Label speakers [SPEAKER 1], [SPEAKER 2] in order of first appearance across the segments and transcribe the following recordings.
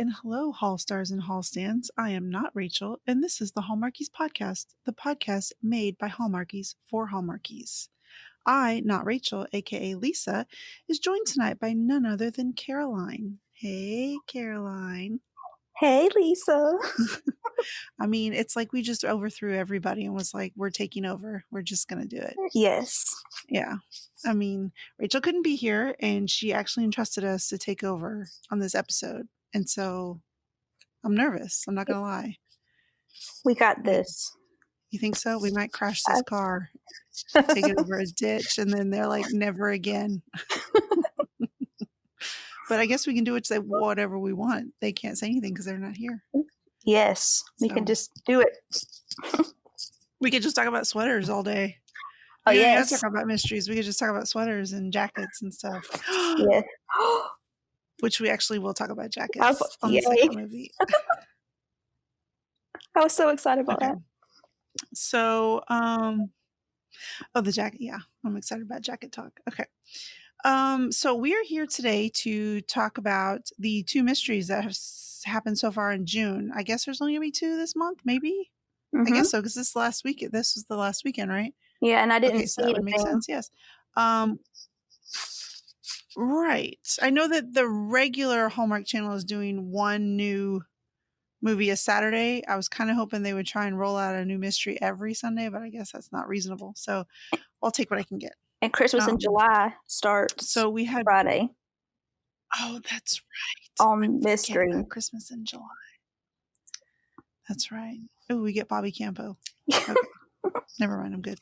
[SPEAKER 1] and hello, Hall stars and Hall stands. I am not Rachel, and this is the Hallmarkies podcast, the podcast made by Hallmarkies for Hallmarkies. I, not Rachel, aka Lisa, is joined tonight by none other than Caroline. Hey, Caroline.
[SPEAKER 2] Hey, Lisa.
[SPEAKER 1] I mean, it's like we just overthrew everybody and was like, we're taking over. We're just going to do it.
[SPEAKER 2] Yes.
[SPEAKER 1] Yeah. I mean, Rachel couldn't be here, and she actually entrusted us to take over on this episode. And so I'm nervous. I'm not going to lie.
[SPEAKER 2] We got this.
[SPEAKER 1] You think so? We might crash this car, take it over a ditch, and then they're like, never again. But I guess we can do it, say whatever we want. They can't say anything because they're not here.
[SPEAKER 2] Yes. We can just do it.
[SPEAKER 1] We could just talk about sweaters all day.
[SPEAKER 2] Oh,
[SPEAKER 1] we
[SPEAKER 2] yes.
[SPEAKER 1] don't talk about mysteries. We could just talk about sweaters and jackets and stuff.
[SPEAKER 2] Yeah.
[SPEAKER 1] Which we actually will talk about jackets on the second movie.
[SPEAKER 2] I was so excited about that.
[SPEAKER 1] So, the jacket. Yeah, I'm excited about jacket talk. Okay. So we are here today to talk about the two mysteries that have happened so far in June. I guess there's only gonna be two this month, maybe. I guess so, because this was the last weekend, right?
[SPEAKER 2] Yeah, and I didn't see
[SPEAKER 1] that would make sense. Yes. Right. I know that the regular Hallmark Channel is doing one new movie a Saturday. I was kind of hoping they would try and roll out a new mystery every Sunday, but I guess that's not reasonable. So I'll take what I can get.
[SPEAKER 2] And Christmas in July starts
[SPEAKER 1] so we had
[SPEAKER 2] Friday.
[SPEAKER 1] Oh, that's right.
[SPEAKER 2] On mystery.
[SPEAKER 1] Christmas in July. That's right. Oh, we get Bobby Campo. Okay. Never mind. I'm good.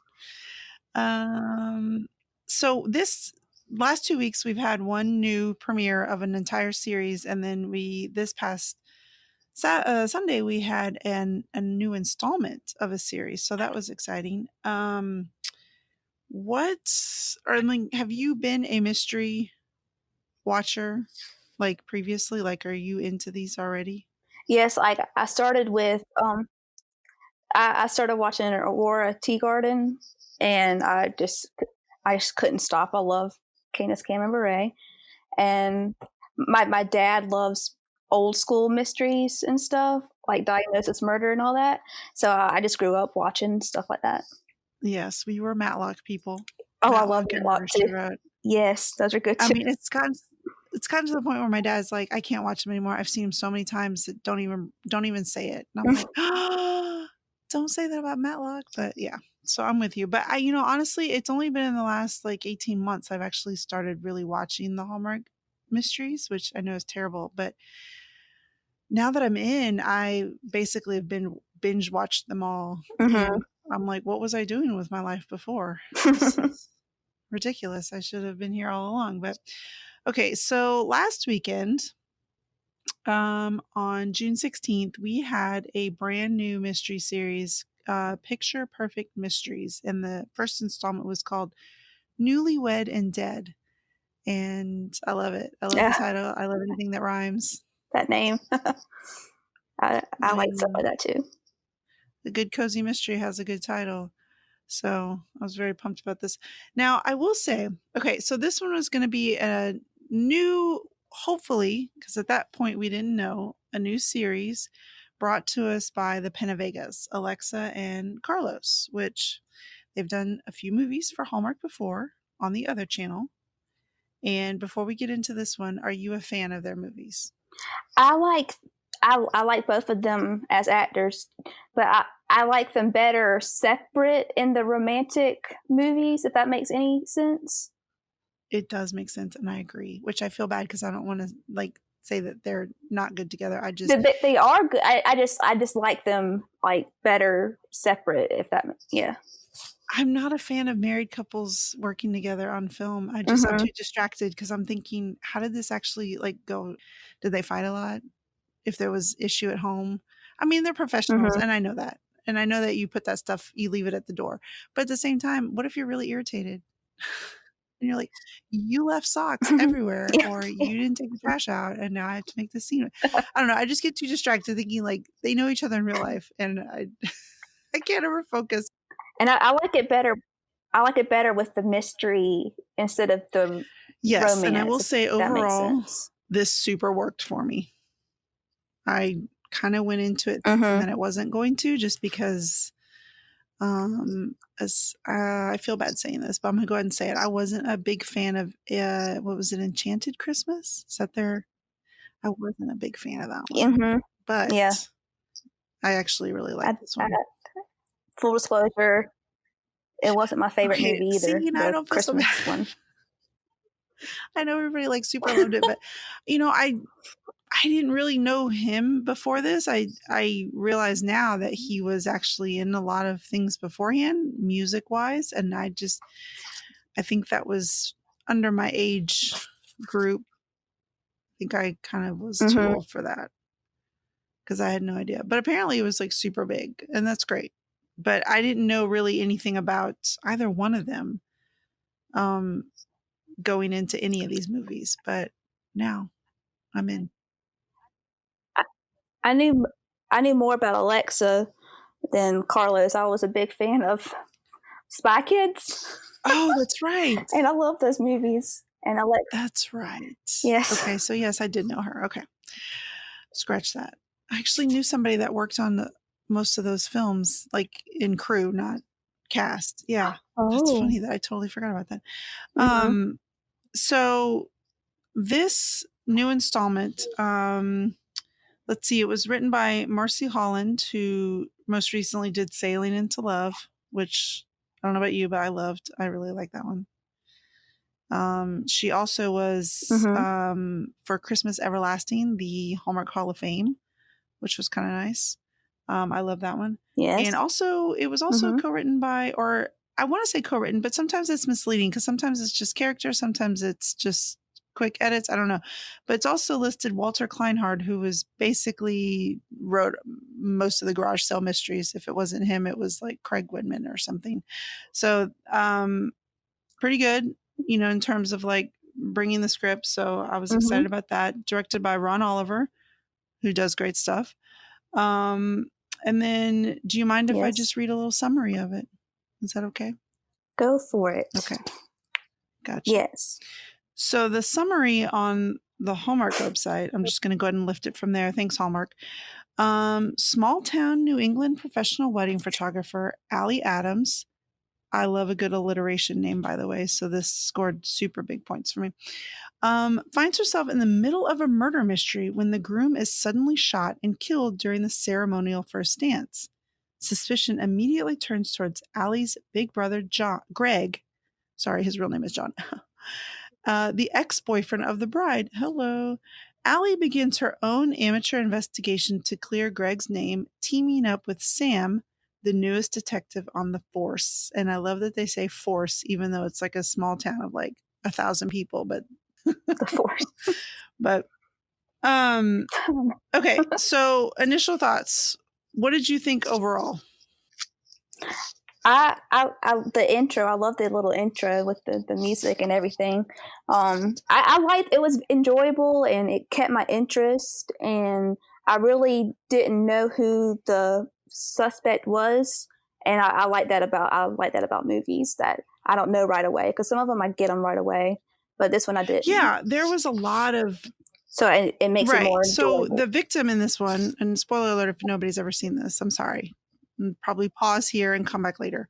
[SPEAKER 1] So this last 2 weeks, we've had one new premiere of an entire series. And then this past Sunday, we had a new installment of a series. So that was exciting. Have you been a mystery watcher like previously? Like, are you into these already?
[SPEAKER 2] Yes, I started with I started watching Aurora Teagarden, and I just couldn't stop. I love Canis Cameron-Bure, and my dad loves old school mysteries and stuff, like Diagnosis Murder and all that. So I just grew up watching stuff like that.
[SPEAKER 1] Yes, we were Matlock people.
[SPEAKER 2] Oh, Matlock, I love Matlock too. Yes, those are good too.
[SPEAKER 1] I mean, it's gotten to the point where my dad's like, I can't watch them anymore. I've seen them so many times that don't even say it. And I'm like, oh, don't say that about Matlock. But yeah, so I'm with you. But honestly, it's only been in the last 18 months I've actually started really watching the Hallmark mysteries, which I know is terrible. But now that I'm in, I basically have been binge watched them all. And I'm like, what was I doing with my life before? This is ridiculous. I should have been here all along. But okay, so last weekend, on June 16th, we had a brand new mystery series, Picture Perfect Mysteries. And the first installment was called Newlywed and Dead. And I love it. I love the title. I love anything that rhymes.
[SPEAKER 2] That name. I like stuff like that too.
[SPEAKER 1] The Good Cozy Mystery has a good title. So I was very pumped about this. Now, I will say, okay, so this one was going to be a new, hopefully, because at that point we didn't know, a new series brought to us by the Pennevegas, Alexa and Carlos, which they've done a few movies for Hallmark before on the other channel. And before we get into this one, are you a fan of their movies?
[SPEAKER 2] I like both of them as actors, but I like them better separate in the romantic movies, if that makes any sense.
[SPEAKER 1] It does make sense, and I agree, which I feel bad because I don't want to say that they're not good together.
[SPEAKER 2] They are good. I just like them better separate, if that yeah.
[SPEAKER 1] I'm not a fan of married couples working together on film. I'm too distracted because I'm thinking, how did this actually go? Did they fight a lot? If there was issue at home? I mean, they're professionals, and I know that. And I know that you put that stuff, you leave it at the door. But at the same time, what if you're really irritated? And you're like, you left socks everywhere, or you didn't take the trash out, and now I have to make this scene. I don't know. I just get too distracted thinking they know each other in real life, and I can't ever focus.
[SPEAKER 2] And I like it better. I like it better with the mystery instead of the romance.
[SPEAKER 1] And I will say overall, this super worked for me. I kinda went into it thinking
[SPEAKER 2] Mhm.
[SPEAKER 1] that it wasn't going to just because, as I feel bad saying this, but I'm gonna go ahead and say it. I wasn't a big fan of, what was it, Enchanted Christmas? Is that their I wasn't a big fan of that one,
[SPEAKER 2] Mhm. Yeah.
[SPEAKER 1] but I actually really like this
[SPEAKER 2] I
[SPEAKER 1] one.
[SPEAKER 2] full disclosure, it wasn't my favorite
[SPEAKER 1] Okay,
[SPEAKER 2] movie either,
[SPEAKER 1] see, now I
[SPEAKER 2] the
[SPEAKER 1] don't feel so bad.
[SPEAKER 2] Christmas one.
[SPEAKER 1] I know everybody, like, super loved it, but, you know, I didn't really know him before this. I realize now that he was actually in a lot of things beforehand, music-wise, and I think that was under my age group. I think I kind of was too
[SPEAKER 2] Mhm.
[SPEAKER 1] old for that because I had no idea, but apparently it was, like, super big, and that's great. But I didn't know really anything about either one of them, um, going into any of these movies, but now I'm in.
[SPEAKER 2] I I knew I knew more about Alexa than Carlos. I was a big fan of Spy Kids,
[SPEAKER 1] Oh, that's right.
[SPEAKER 2] and I love those movies. And Alex
[SPEAKER 1] That's right.
[SPEAKER 2] yes.
[SPEAKER 1] Okay, so yes, I did know her. Okay, scratch that. I actually knew somebody that worked on most of those films, like in crew, not cast. Yeah, that's
[SPEAKER 2] Oh.
[SPEAKER 1] funny that I totally forgot about that.
[SPEAKER 2] Mhm.
[SPEAKER 1] Um, so this new installment, let's see, it was written by Marcy Holland, who most recently did Sailing into Love, which I don't know about you, but I loved. I really like that one. She also was,
[SPEAKER 2] Mhm.
[SPEAKER 1] for Christmas Everlasting, the Hallmark Hall of Fame, which was kinda nice. I love that one. And
[SPEAKER 2] Yes.
[SPEAKER 1] also it was also
[SPEAKER 2] Mhm.
[SPEAKER 1] co-written by, or I wanna say co-written, but sometimes it's misleading because sometimes it's just characters, sometimes it's just quick edits, I don't know. But it's also listed Walter Kleinhard, who was basically wrote most of the Garage Sale Mysteries. If it wasn't him, it was like Craig Widman or something. So, pretty good, in terms of, like, bringing the script, so I was
[SPEAKER 2] Mhm.
[SPEAKER 1] excited about that. Directed by Ron Oliver, who does great stuff. Um, and then do you mind if I
[SPEAKER 2] Yes.
[SPEAKER 1] just read a little summary of it? Is that okay?
[SPEAKER 2] Go for it.
[SPEAKER 1] Okay, gotcha.
[SPEAKER 2] Yes.
[SPEAKER 1] So the summary on the Hallmark website, I'm just gonna go ahead and lift it from there. Thanks, Hallmark. Small town New England professional wedding photographer Allie Adams. I love a good alliteration name, by the way, so this scored super big points for me. Finds herself in the middle of a murder mystery when the groom is suddenly shot and killed during the ceremonial first dance. Suspicion immediately turns towards Allie's big brother, Greg. Sorry, his real name is John. The ex boyfriend of the bride. Hello. Allie begins her own amateur investigation to clear Greg's name, teaming up with Sam, the newest detective on the force. And I love that they say force, even though it's like a small town of like 1,000 people.
[SPEAKER 2] The Force.
[SPEAKER 1] But um, okay. So initial thoughts. What did you think overall?
[SPEAKER 2] The intro. I love the little intro with the music and everything. I liked it was enjoyable and it kept my interest. And I really didn't know who the suspect was, and I like that about movies that I don't know right away because some of them I get them right away, but this one I didn't.
[SPEAKER 1] Yeah, there was a lot of
[SPEAKER 2] So it makes it
[SPEAKER 1] right.
[SPEAKER 2] more
[SPEAKER 1] So
[SPEAKER 2] enjoyable.
[SPEAKER 1] the victim in this one, and spoiler alert if nobody's ever seen this, I'm sorry. Probably pause here and come back later.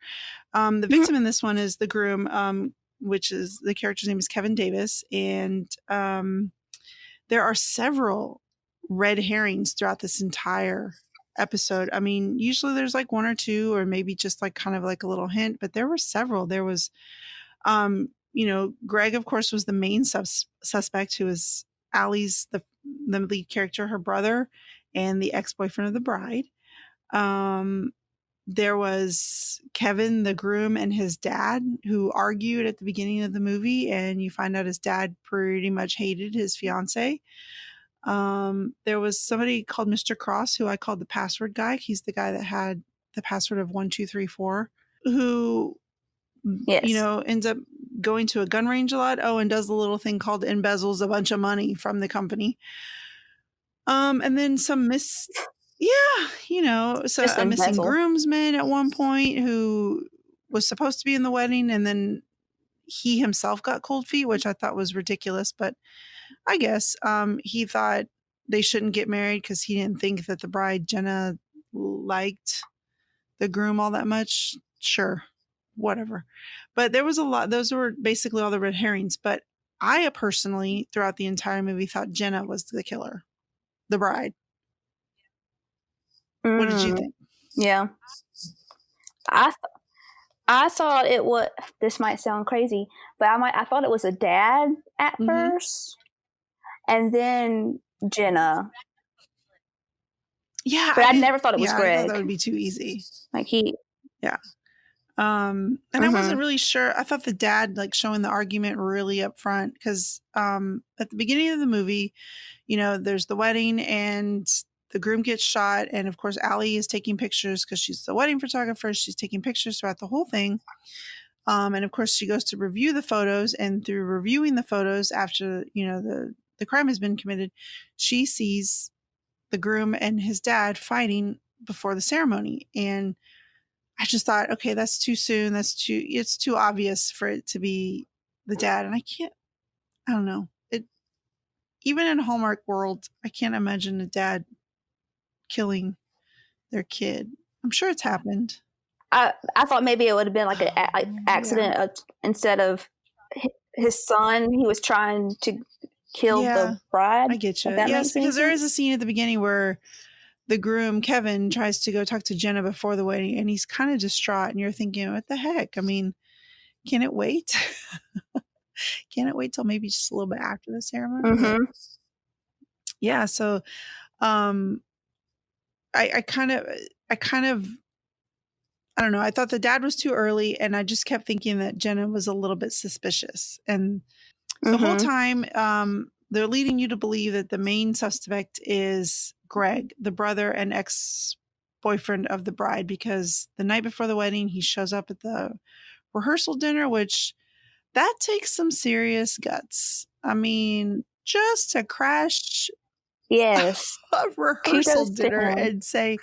[SPEAKER 1] The victim in this one is the groom, which is the character's name is Kevin Davis, and there are several red herrings throughout this entire episode. I mean, usually there's like one or two, or maybe just like kind of like a little hint, but there were several. There was, Greg, of course, was the main suspect, who is Allie's the lead character, her brother, and the ex boyfriend of the bride. Um, there was Kevin, the groom, and his dad, who argued at the beginning of the movie, and you find out his dad pretty much hated his fiance. There was somebody called Mr. Cross, who I called the password guy. He's the guy that had the password of 1234, who,
[SPEAKER 2] Yes.
[SPEAKER 1] ends up going to a gun range a lot. Oh, and does the little thing called embezzles a bunch of money from the company. And then yeah, so
[SPEAKER 2] Just
[SPEAKER 1] a missing
[SPEAKER 2] embezzle.
[SPEAKER 1] groomsman at one point who was supposed to be in the wedding, and then he himself got cold feet, which I thought was ridiculous, but I guess he thought they shouldn't get married because he didn't think that the bride, Jenna, liked the groom all that much. Sure, whatever. But there was a lot, those were basically all the red herrings. But I personally, throughout the entire movie, thought Jenna was the killer, the bride. What did you
[SPEAKER 2] Mm,
[SPEAKER 1] think?
[SPEAKER 2] yeah. I th- I thought it was. This might sound crazy, but I thought it was a dad at
[SPEAKER 1] Hmm.
[SPEAKER 2] first, and then Jenna.
[SPEAKER 1] Yeah,
[SPEAKER 2] But
[SPEAKER 1] I
[SPEAKER 2] I
[SPEAKER 1] didn't.
[SPEAKER 2] never thought it was
[SPEAKER 1] Yeah, I thought that
[SPEAKER 2] Greg.
[SPEAKER 1] would be too easy.
[SPEAKER 2] Like he.
[SPEAKER 1] Yeah. And I wasn't
[SPEAKER 2] Mhm.
[SPEAKER 1] really sure. I thought the dad, like, showing the argument really up front because at the beginning of the movie, there's the wedding and the groom gets shot. And of course, Allie is taking pictures because she's the wedding photographer. She's taking pictures throughout the whole thing. And of course, she goes to review the photos. And through reviewing the photos after, the crime has been committed, she sees the groom and his dad fighting before the ceremony. And I just thought, okay, that's too soon. It's too obvious for it to be the dad. And I don't know. Even in Hallmark world, I can't imagine a dad killing their kid. I'm sure it's happened.
[SPEAKER 2] I thought maybe it would have been like an like
[SPEAKER 1] Yeah.
[SPEAKER 2] accident instead of his son. He was trying to kill
[SPEAKER 1] Yeah.
[SPEAKER 2] the bride.
[SPEAKER 1] I get you.
[SPEAKER 2] If that
[SPEAKER 1] Yes,
[SPEAKER 2] makes any
[SPEAKER 1] because there is a
[SPEAKER 2] sense.
[SPEAKER 1] scene at the beginning where the groom, Kevin, tries to go talk to Jenna before the wedding and he's kind of distraught. And you're thinking, what the heck? I mean, can it wait? Can it wait till maybe just a little bit after the ceremony? But
[SPEAKER 2] Mhm.
[SPEAKER 1] yeah, so um I kind of I don't know. I thought the dad was too early, and I just kept thinking that Jenna was a little bit suspicious. And the whole
[SPEAKER 2] Mhm.
[SPEAKER 1] time, they're leading you to believe that the main suspect is Greg, the brother and ex boyfriend of the bride, because the night before the wedding, he shows up at the rehearsal dinner, which that takes some serious guts. I mean, just to crash
[SPEAKER 2] Yes.
[SPEAKER 1] a rehearsal
[SPEAKER 2] Kudos to
[SPEAKER 1] dinner
[SPEAKER 2] him.
[SPEAKER 1] and say,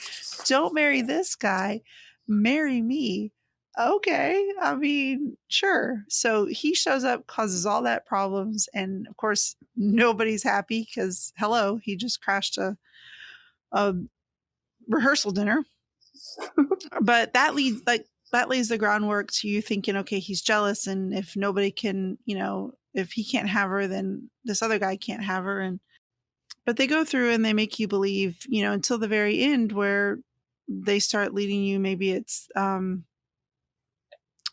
[SPEAKER 1] "Don't marry this guy, marry me." Okay, I mean, sure. So he shows up, causes all that problems, and of course, nobody's happy because hello, he just crashed a rehearsal dinner. But that lays the groundwork to you thinking, okay, he's jealous, and if nobody can, if he can't have her, then this other guy can't have her, and but they go through and they make you believe, until the very end where they start leading you. Maybe it's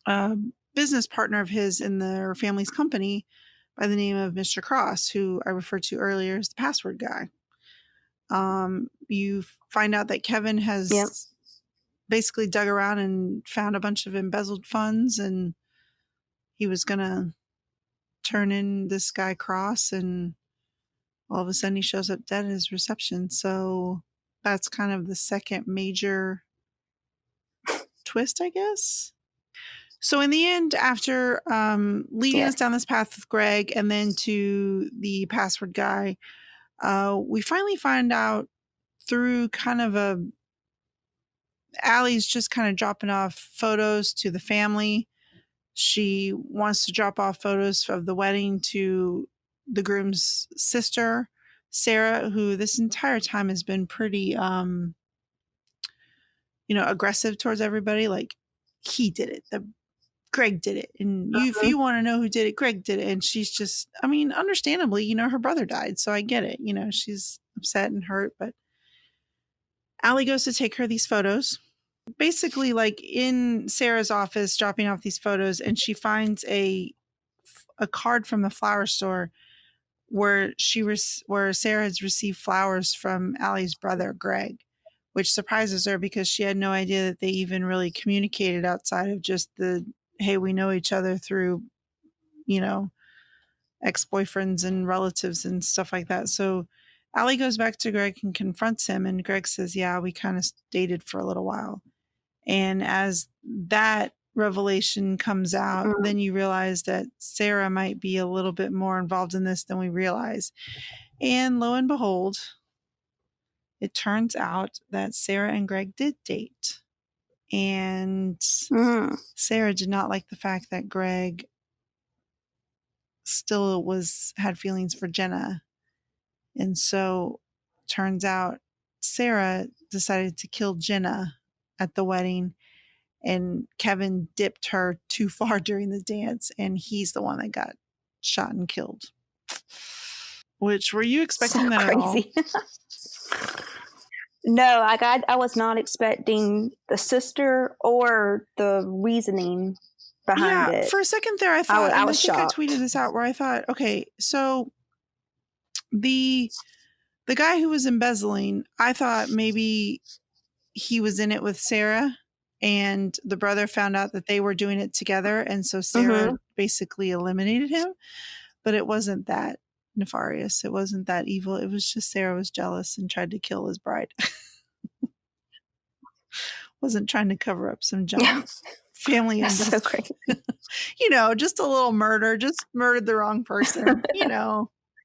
[SPEAKER 1] a business partner of his in their family's company by the name of Mr. Cross, who I referred to earlier as the password guy. You find out that Kevin
[SPEAKER 2] Yep.
[SPEAKER 1] has basically dug around and found a bunch of embezzled funds, and he was going to turn in this guy Cross, and all of a sudden he shows up dead at his reception. So that's kind of the second major twist, I guess. So in the end, after leading us
[SPEAKER 2] Yes.
[SPEAKER 1] down this path with Greg and then to the password guy, we finally find out through kind of a Allie's just kind of dropping off photos to the family. She wants to drop off photos of the wedding to the groom's sister, Sarah, who this entire time has been pretty aggressive towards everybody. Like, he did it. The Greg did it. And if
[SPEAKER 2] Mhm.
[SPEAKER 1] you want to know who did it, Greg did it. And she's just, I mean, understandably, her brother died. So I get it. She's upset and hurt. But Allie goes to take her these photos. Basically, like in Sarah's office, dropping off these photos, and she finds a card from the flower store where where Sarah has received flowers from Allie's brother, Greg, which surprises her because she had no idea that they even really communicated outside of just the, hey, we know each other through, you know, ex-boyfriends and relatives and stuff like that. So Allie goes back to Greg and confronts him, and Greg says, yeah, we kind of dated for a little while. And as that revelation comes out,
[SPEAKER 2] Mhm.
[SPEAKER 1] then you realize that Sarah might be a little bit more involved in this than we realize. And lo and behold, it turns out that Sarah and Greg did date. And
[SPEAKER 2] Mhm.
[SPEAKER 1] Sarah did not like the fact that Greg still had feelings for Jenna. And so turns out Sarah decided to kill Jenna at the wedding, and Kevin dipped her too far during the dance, and he's the one that got shot and killed. Which, were you
[SPEAKER 2] So
[SPEAKER 1] expecting that at all?
[SPEAKER 2] crazy. No, I was not expecting the sister or the reasoning behind
[SPEAKER 1] Yeah,
[SPEAKER 2] it.
[SPEAKER 1] for a second there, I thought,
[SPEAKER 2] I
[SPEAKER 1] and I
[SPEAKER 2] was
[SPEAKER 1] think I
[SPEAKER 2] shocked.
[SPEAKER 1] tweeted this out where I thought, okay, so the the guy who was embezzling, I thought maybe he was in it with Sarah, and the brother found out that they were doing it together, and so Sarah
[SPEAKER 2] Mhm.
[SPEAKER 1] basically eliminated him. But it wasn't that nefarious. It wasn't that evil. It was just Sarah was jealous and tried to kill his bride. Wasn't trying to cover up some
[SPEAKER 2] Yeah.
[SPEAKER 1] giant family
[SPEAKER 2] That's so
[SPEAKER 1] embezzlement.
[SPEAKER 2] crazy.
[SPEAKER 1] Just a little murder, just murdered the wrong person,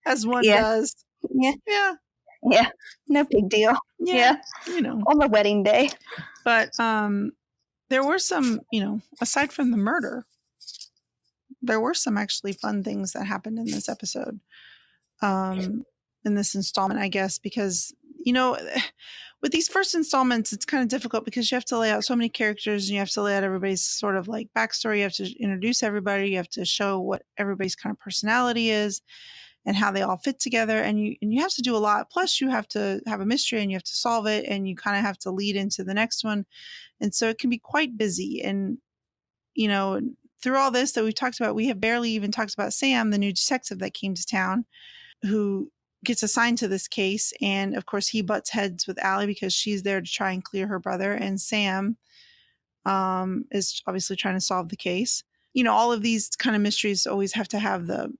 [SPEAKER 1] as one
[SPEAKER 2] Yeah.
[SPEAKER 1] does.
[SPEAKER 2] Yeah.
[SPEAKER 1] Yeah,
[SPEAKER 2] Yeah. No big deal.
[SPEAKER 1] yeah,
[SPEAKER 2] Yeah.
[SPEAKER 1] you know.
[SPEAKER 2] On the wedding day.
[SPEAKER 1] But there were some, aside from the murder, there were some actually fun things that happened in this episode. In this installment, I guess, because you know, with these first installments, it's kind of difficult because you have to lay out so many characters and you have to lay out everybody's sort of like backstory. You have to introduce everybody. You have to show what everybody's kind of personality is and how they all fit together. And you have to do a lot. Plus, you have to have a mystery and you have to solve it, and you kind of have to lead into the next one. And so it can be quite busy. And you know, through all this that we've talked about, we have barely even talked about Sam, the new detective that came to town, who gets assigned to this case. And of course, he butts heads with Allie because she's there to try and clear her brother. And Sam is obviously trying to solve the case. All of these kind of mysteries always have to have the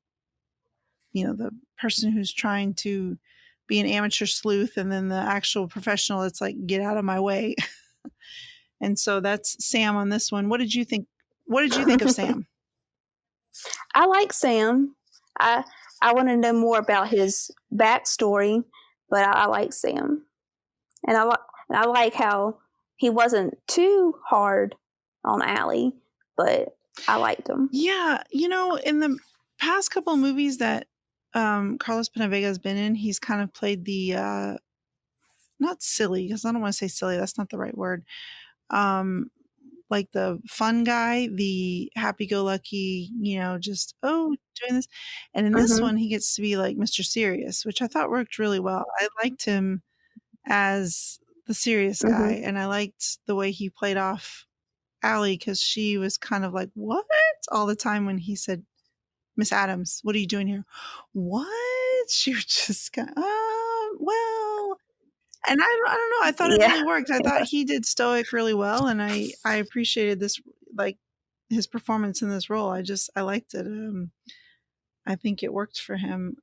[SPEAKER 1] person who's trying to be an amateur sleuth and then the actual professional that's like, get out of my way. And so that's Sam on this one. What did you think? What did you think of Sam?
[SPEAKER 2] I like Sam. I I want to know more about his backstory, but I like Sam, and I like how he wasn't too hard on Allie, but I liked him.
[SPEAKER 1] Yeah, in the past couple of movies that Carlos Penavega's been in, he's kind of played the not silly, because I don't want to say silly, that's not the right word. Um like the fun guy, the happy-go-lucky, just doing this. And in this
[SPEAKER 2] Mhm.
[SPEAKER 1] one, he gets to be like Mr. Serious, which I thought worked really well. I liked him as the serious guy,
[SPEAKER 2] Mhm.
[SPEAKER 1] and I liked the way he played off Allie because she was kind of like, "What?" all the time when he said, "Miss Adams, what are you doing here?" "What?" She was just kind of, well," and I don't know, I thought it
[SPEAKER 2] Yeah.
[SPEAKER 1] really worked. I thought he did stoic really well, and I appreciated this, like, his performance in this role. I liked it. I think it worked for him.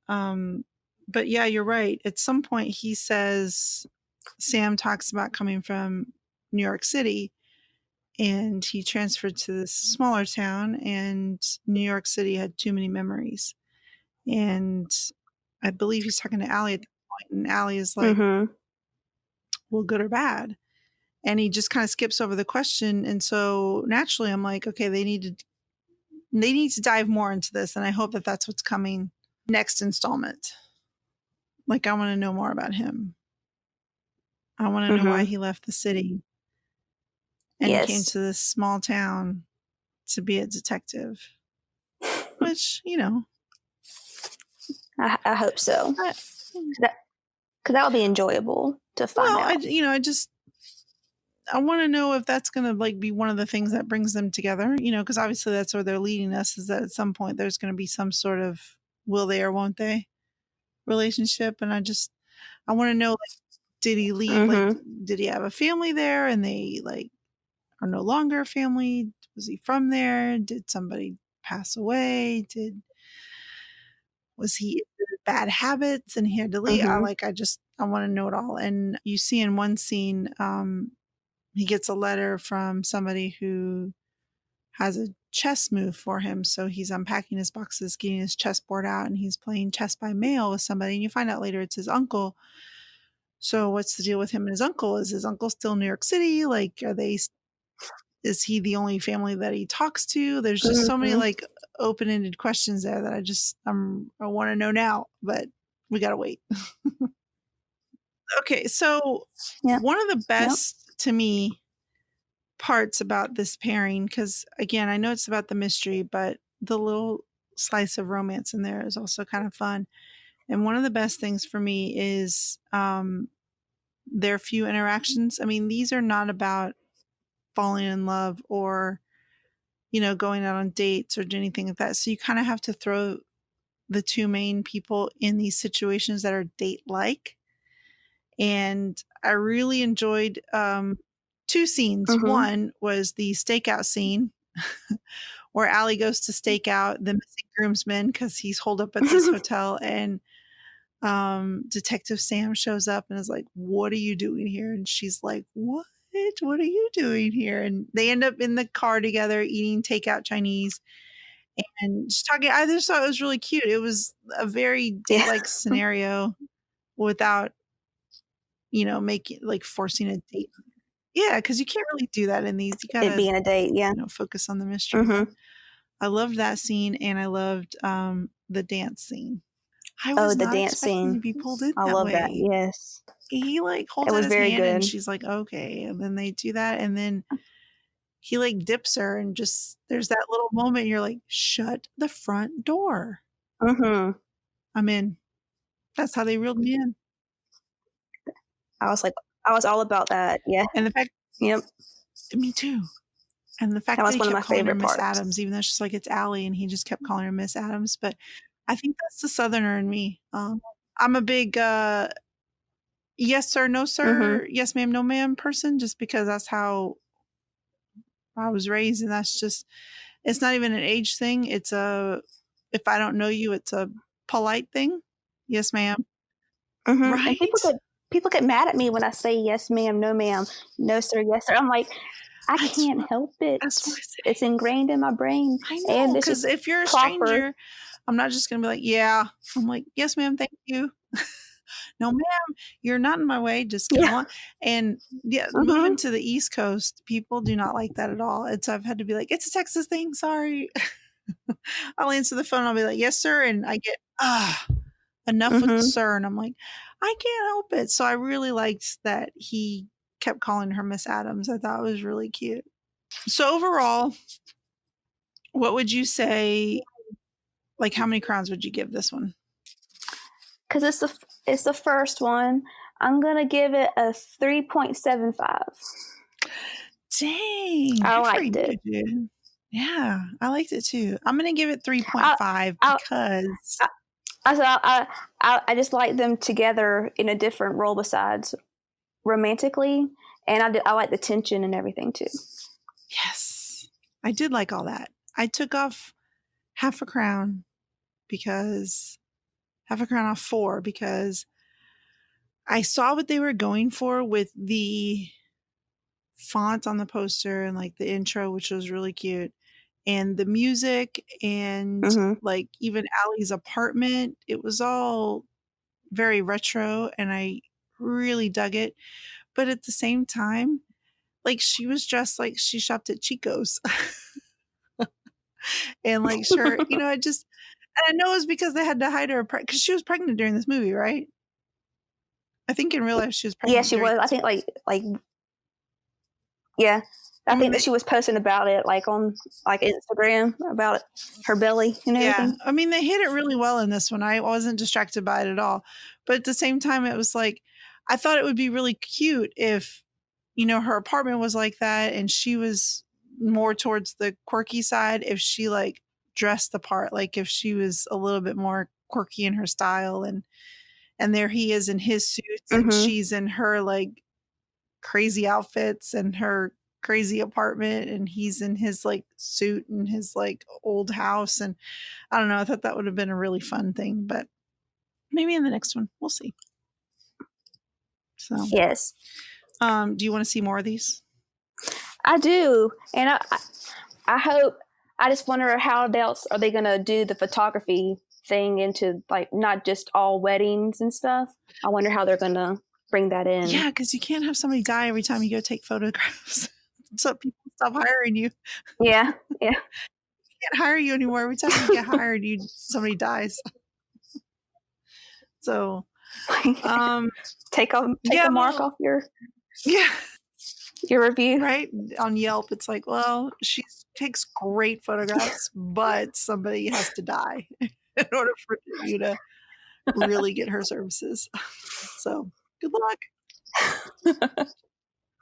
[SPEAKER 1] But yeah, you're right. At some point, he says Sam talks about coming from New York City, and he transferred to this smaller town, and New York City had too many memories. And I believe he's talking to Allie at that point, and Allie is like,
[SPEAKER 2] Mhm.
[SPEAKER 1] well, good or bad? And he just kind of skips over the question. And so naturally, I'm like, okay, they need to dive more into this, and I hope that that's what's coming next installment. Like, I want to know more about him. I want to know why
[SPEAKER 2] Mhm.
[SPEAKER 1] he left the city and came
[SPEAKER 2] Yes.
[SPEAKER 1] to this small town to be a detective, which,
[SPEAKER 2] I hope so.
[SPEAKER 1] I,
[SPEAKER 2] That because that would be enjoyable to find
[SPEAKER 1] well,
[SPEAKER 2] out.
[SPEAKER 1] I want to know if that's going to like be one of the things that brings them together, because obviously that's where they're leading us, is that at some point there's going to be some sort of will they or won't they relationship. And I want to know, like, did he leave? Like,
[SPEAKER 2] Mhm.
[SPEAKER 1] did he have a family there and they like are no longer a family? Was he from there? Did somebody pass away? Was he into bad habits and he had to leave?
[SPEAKER 2] Mhm.
[SPEAKER 1] I want to know it all. And you see in one scene, he gets a letter from somebody who has a chess move for him. So he's unpacking his boxes, getting his chessboard out, and he's playing chess by mail with somebody. And you find out later it's his uncle. So what's the deal with him and his uncle? Is his uncle still in New York City? Like, is he the only family that he talks to? There's just so many
[SPEAKER 2] Mhm.
[SPEAKER 1] like open-ended questions there that I want to know now, but we gotta wait. Okay, so
[SPEAKER 2] Yep,
[SPEAKER 1] one of the
[SPEAKER 2] yep.
[SPEAKER 1] best to me parts about this pairing, because again, I know it's about the mystery, but the little slice of romance in there is also kind of fun. And one of the best things for me is their few interactions. I mean, these are not about falling in love or, going out on dates or anything like that. So you kind of have to throw the two main people in these situations that are date like. And I really enjoyed two scenes.
[SPEAKER 2] Mhm.
[SPEAKER 1] One was the stakeout scene where Allie goes to stake out the missing groomsmen because he's holed up at this hotel, and Detective Sam shows up and is like, "What are you doing here?" And she's like, "What? What are you doing here?" And they end up in the car together eating takeout Chinese and just talking. I just thought it was really cute. It was a very
[SPEAKER 2] Yeah.
[SPEAKER 1] date-like scenario without, making like forcing a date. Yeah, because you can't really do that in these. You
[SPEAKER 2] It
[SPEAKER 1] gotta,
[SPEAKER 2] being a date, yeah.
[SPEAKER 1] focus on the mystery. But
[SPEAKER 2] Mhm.
[SPEAKER 1] I loved that scene, and I loved the dance scene. I
[SPEAKER 2] Oh,
[SPEAKER 1] was
[SPEAKER 2] the
[SPEAKER 1] not
[SPEAKER 2] dance
[SPEAKER 1] expecting to
[SPEAKER 2] scene.
[SPEAKER 1] be pulled in
[SPEAKER 2] I
[SPEAKER 1] that
[SPEAKER 2] love that,
[SPEAKER 1] way.
[SPEAKER 2] yes.
[SPEAKER 1] He, like,
[SPEAKER 2] It
[SPEAKER 1] holds out
[SPEAKER 2] was
[SPEAKER 1] his
[SPEAKER 2] very
[SPEAKER 1] hand and
[SPEAKER 2] good.
[SPEAKER 1] she's like, "Okay," and then they do that, and then he, like, dips her and just there's that little moment you're like, "Shut the front door.
[SPEAKER 2] Mhm.
[SPEAKER 1] I'm in." That's how they reeled me in.
[SPEAKER 2] I was like I was all about that, yeah.
[SPEAKER 1] And the fact
[SPEAKER 2] Yep.
[SPEAKER 1] Me too. And the
[SPEAKER 2] That
[SPEAKER 1] fact that
[SPEAKER 2] was
[SPEAKER 1] he
[SPEAKER 2] one of
[SPEAKER 1] kept
[SPEAKER 2] my
[SPEAKER 1] calling her
[SPEAKER 2] favorite
[SPEAKER 1] Miss Adams,
[SPEAKER 2] parts.
[SPEAKER 1] even though she's like, "It's Allie," and he just kept calling her Miss Adams, but I think that's the Southerner in me. I'm a big, yes sir, no
[SPEAKER 2] Mhm.
[SPEAKER 1] sir, yes ma'am, no ma'am person just because that's how I was raised, and that's just it's not even an age thing, it's a if I don't know you, it's a polite thing. "Yes, ma'am."
[SPEAKER 2] Mhm, and
[SPEAKER 1] Right?
[SPEAKER 2] people get mad at me when I say, "Yes, ma'am," "No, ma'am," "No, sir," "Yes, sir." I'm like, "I
[SPEAKER 1] That's
[SPEAKER 2] can't
[SPEAKER 1] what
[SPEAKER 2] help it.
[SPEAKER 1] that's what I
[SPEAKER 2] It's
[SPEAKER 1] say.
[SPEAKER 2] ingrained in my brain,
[SPEAKER 1] I
[SPEAKER 2] and
[SPEAKER 1] know,
[SPEAKER 2] it's
[SPEAKER 1] because
[SPEAKER 2] just
[SPEAKER 1] if you're a
[SPEAKER 2] proper."
[SPEAKER 1] stranger, I'm not just gonna be like, "Yeah." I'm like, "Yes, ma'am, thank you." "No, ma'am, you're not in my way, just go
[SPEAKER 2] Yeah.
[SPEAKER 1] on." And, yeah, moving
[SPEAKER 2] Mhm.
[SPEAKER 1] to the East Coast, people do not like that at all, and so I've had to be like, "It's a Texas thing, sorry." I'll answer the phone, I'll be like, "Yes, sir," and I get, enough with the
[SPEAKER 2] Mhm.
[SPEAKER 1] sir, and I'm like, "I can't help it." So I really liked that he kept calling her Miss Adams, I thought it was really cute. So overall, what would you say like, how many crowns would you give this one?
[SPEAKER 2] 'Cause it's the first one, I'm gonna give it a 3.75.
[SPEAKER 1] Dang,
[SPEAKER 2] I
[SPEAKER 1] good for
[SPEAKER 2] liked
[SPEAKER 1] you,
[SPEAKER 2] it.
[SPEAKER 1] dude. Yeah, I liked it too. I'm gonna give it
[SPEAKER 2] I
[SPEAKER 1] 3.5
[SPEAKER 2] I
[SPEAKER 1] because
[SPEAKER 2] I I so I just like them together in a different role besides romantically, and I like the tension and everything too.
[SPEAKER 1] yes, I did like all that. I took off half a crown because half a crown off 4 because I saw what they were going for with the font on the poster and, like, the intro, which was really cute, and the music and,
[SPEAKER 2] Mhm.
[SPEAKER 1] like, even Allie's apartment, it was all very retro, and I really dug it, but at the same time, like, she was dressed like she shopped at Chico's and, like, sure, I just and I know it's because they had to hide her because she was pregnant during this movie, right? I think in real life she was
[SPEAKER 2] Yeah,
[SPEAKER 1] pregnant
[SPEAKER 2] she
[SPEAKER 1] during
[SPEAKER 2] was. I
[SPEAKER 1] this
[SPEAKER 2] think
[SPEAKER 1] movie.
[SPEAKER 2] yeah.
[SPEAKER 1] I
[SPEAKER 2] I
[SPEAKER 1] mean,
[SPEAKER 2] think that she was posting about it, like, on, like, Instagram about it, her belly and
[SPEAKER 1] yeah,
[SPEAKER 2] everything.
[SPEAKER 1] I mean, they hit it really well in this one, I wasn't distracted by it at all, but at the same time, it was like, I thought it would be really cute if, her apartment was like that and she was more towards the quirky side, if she, like, dressed the part, like, if she was a little bit more quirky in her style and there he is in his suits and
[SPEAKER 2] Mhm.
[SPEAKER 1] she's in her, like, crazy outfits and her crazy apartment and he's in his, like, suit and his, like, old house, and I don't know, I thought that would have been a really fun thing, but maybe in the next one, we'll see. So,
[SPEAKER 2] Yes.
[SPEAKER 1] do you wanna see more of these?
[SPEAKER 2] I do, and I hope I just wonder how else are they gonna do the photography thing into, like, not just all weddings and stuff. I wonder how they're gonna bring that in.
[SPEAKER 1] Yeah, because you can't have somebody die every time you go take photographs. So people stop hiring you.
[SPEAKER 2] Yeah, yeah.
[SPEAKER 1] Can't hire you anymore. Every time you get hired, you somebody dies. So, Um,
[SPEAKER 2] Take
[SPEAKER 1] yeah,
[SPEAKER 2] a mark
[SPEAKER 1] well,
[SPEAKER 2] off
[SPEAKER 1] yeah,
[SPEAKER 2] your review.
[SPEAKER 1] right? On Yelp, it's like, well, she takes great photographs, but somebody has to die in order for you to really get her services. So good luck.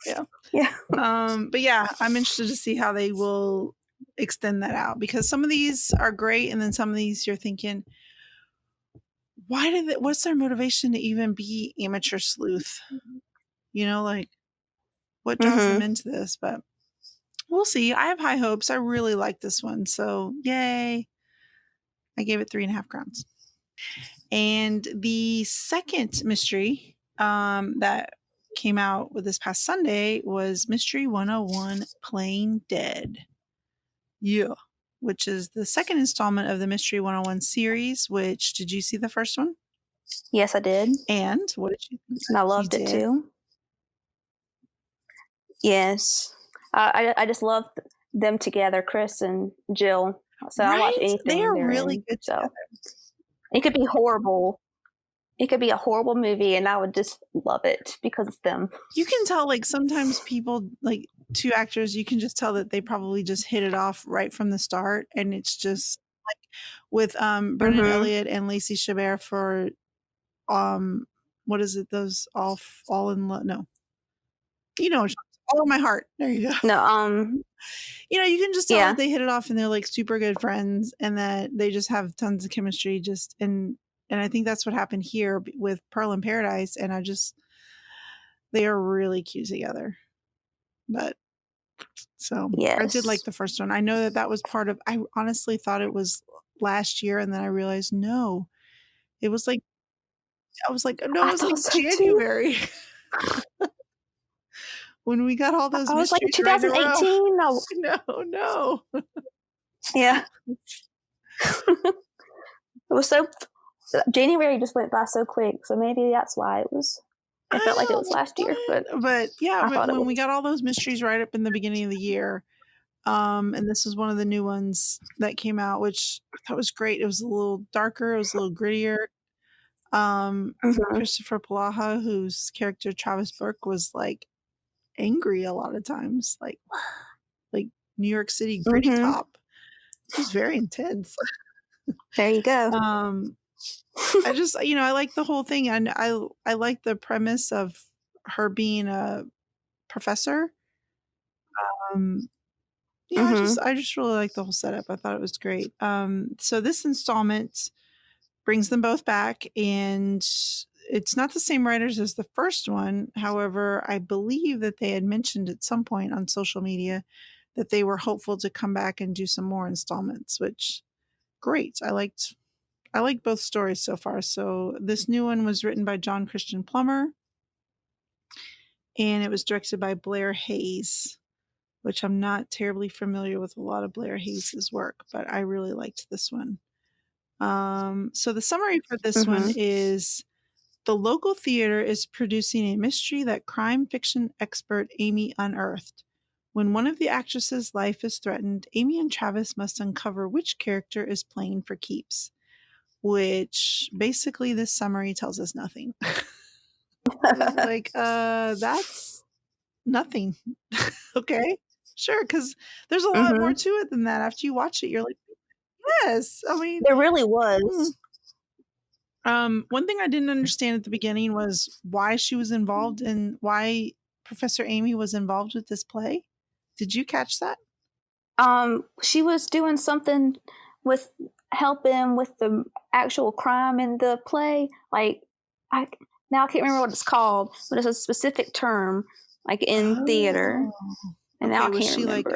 [SPEAKER 1] Yeah.
[SPEAKER 2] Yeah.
[SPEAKER 1] But yeah, I'm interested to see how they will extend that out because some of these are great, and then some of these you're thinking, why did it, what's their motivation to even be amateur sleuth? Like what draws them
[SPEAKER 2] Mhm.
[SPEAKER 1] into this? But we'll see. I have high hopes. I really like this one. So yay. I gave it 3.5 crowns. And the second mystery that came out with this past Sunday was Mystery 101 Playing Dead. Yeah. Which is the second installment of the Mystery 101 series, which did you see the first one?
[SPEAKER 2] Yes, I did,
[SPEAKER 1] And what did you think?
[SPEAKER 2] and I
[SPEAKER 1] You
[SPEAKER 2] loved it
[SPEAKER 1] did?
[SPEAKER 2] too. Yes. I just love them together, Chris and Jill. So I watch
[SPEAKER 1] Right? They
[SPEAKER 2] anything
[SPEAKER 1] are
[SPEAKER 2] they're
[SPEAKER 1] really
[SPEAKER 2] in.
[SPEAKER 1] good
[SPEAKER 2] So
[SPEAKER 1] together.
[SPEAKER 2] it could be horrible. It could be a horrible movie, and I would just love it because it's them.
[SPEAKER 1] You can tell, like, sometimes people, like, two actors, you can just tell that they probably just hit it off right from the start, and it's just like with Brennan
[SPEAKER 2] Mhm.
[SPEAKER 1] Elliott and Lacey Chabert for um what is it? Those all in love? No, all in my heart. There you go.
[SPEAKER 2] No,
[SPEAKER 1] You can just tell that
[SPEAKER 2] yeah.
[SPEAKER 1] they hit it off, and they're like super good friends, and that they just have tons of chemistry. And I think that's what happened here with Pearl in Paradise, and they are really cute together. But so I did like
[SPEAKER 2] Yes.
[SPEAKER 1] the first one. I know that was part of. I honestly thought it was last year, and then I realized no, it was like I was like, no, it
[SPEAKER 2] I
[SPEAKER 1] was like
[SPEAKER 2] thought so too.
[SPEAKER 1] January when we got all those
[SPEAKER 2] I was like,
[SPEAKER 1] mysteries right in a row.
[SPEAKER 2] 2018? No.
[SPEAKER 1] No, no.
[SPEAKER 2] Yeah. It was so January just went by so quick, so maybe that's why it
[SPEAKER 1] I
[SPEAKER 2] felt like it was
[SPEAKER 1] know,
[SPEAKER 2] last year, but
[SPEAKER 1] but yeah,
[SPEAKER 2] I
[SPEAKER 1] but
[SPEAKER 2] thought it
[SPEAKER 1] when we
[SPEAKER 2] was.
[SPEAKER 1] got all those mysteries right up in the beginning of the year, and this was one of the new ones that came out, which I thought was great. It was a little darker, it was a little grittier. Um,
[SPEAKER 2] Mhm.
[SPEAKER 1] Christopher Palaha, whose character Travis Burke was like angry a lot of times, like New York City gritty
[SPEAKER 2] Mhm.
[SPEAKER 1] cop. It was very intense.
[SPEAKER 2] There you go.
[SPEAKER 1] Um, I just, I like the whole thing, and I like the premise of her being a professor. Um,
[SPEAKER 2] Mhm.
[SPEAKER 1] I just really like the whole setup. I thought it was great. So this installment brings them both back, and it's not the same writers as the first one. However, I believe that they had mentioned at some point on social media that they were hopeful to come back and do some more installments, which great. I liked both stories so far. So this new one was written by John Christian Plummer, and it was directed by Blair Hayes, which I'm not terribly familiar with a lot of Blair Hayes's work, but I really liked this one. So the summary for this one
[SPEAKER 2] Mhm.
[SPEAKER 1] is the local theater is producing a mystery that crime fiction expert Amy unearthed. When one of the actresses' life is threatened, Amy and Travis must uncover which character is playing for keeps, which basically this summary tells us nothing. I was like, that's nothing. Okay, sure, because there's a lot more
[SPEAKER 2] Mhm.
[SPEAKER 1] to it than that. After you watch it, you're like, yes. I mean,
[SPEAKER 2] There really
[SPEAKER 1] mm.
[SPEAKER 2] was.
[SPEAKER 1] One thing I didn't understand at the beginning was why Professor Amy was involved with this play. Did you catch that?
[SPEAKER 2] She was doing something with helping with the actual crime in the play. Like, I now I can't remember what it's called, but it's a specific term, like in theater,
[SPEAKER 1] Oh,
[SPEAKER 2] and now I
[SPEAKER 1] okay. Was
[SPEAKER 2] can't
[SPEAKER 1] she
[SPEAKER 2] remember.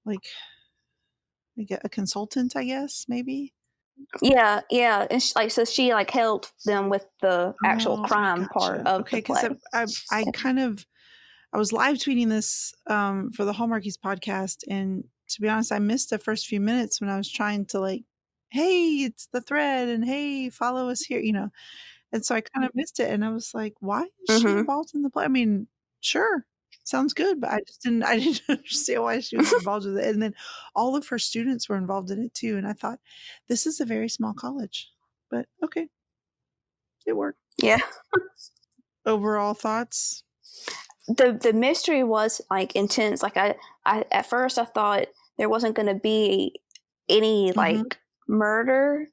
[SPEAKER 1] like a consultant? I guess maybe.
[SPEAKER 2] Yeah, yeah, and like so she like helped them with the actual
[SPEAKER 1] Oh, I
[SPEAKER 2] crime part
[SPEAKER 1] gotcha.
[SPEAKER 2] of the
[SPEAKER 1] Okay, because
[SPEAKER 2] play.
[SPEAKER 1] I was live tweeting this for the Hallmarkies podcast, and to be honest, I missed the first few minutes when I was trying to like, hey, it's the thread, and hey, follow us here. And so I kind of missed it, and I was like, why is she
[SPEAKER 2] Mhm.
[SPEAKER 1] involved in the play? I mean, sure, sounds good, but I didn't understand why she was involved with it. And then all of her students were involved in it too, and I thought, this is a very small college. but okay, it worked.
[SPEAKER 2] Yeah.
[SPEAKER 1] Overall thoughts?
[SPEAKER 2] The mystery was, like, intense. Like, I at first, I thought there wasn't gonna be any,
[SPEAKER 1] Mhm,
[SPEAKER 2] like, murder,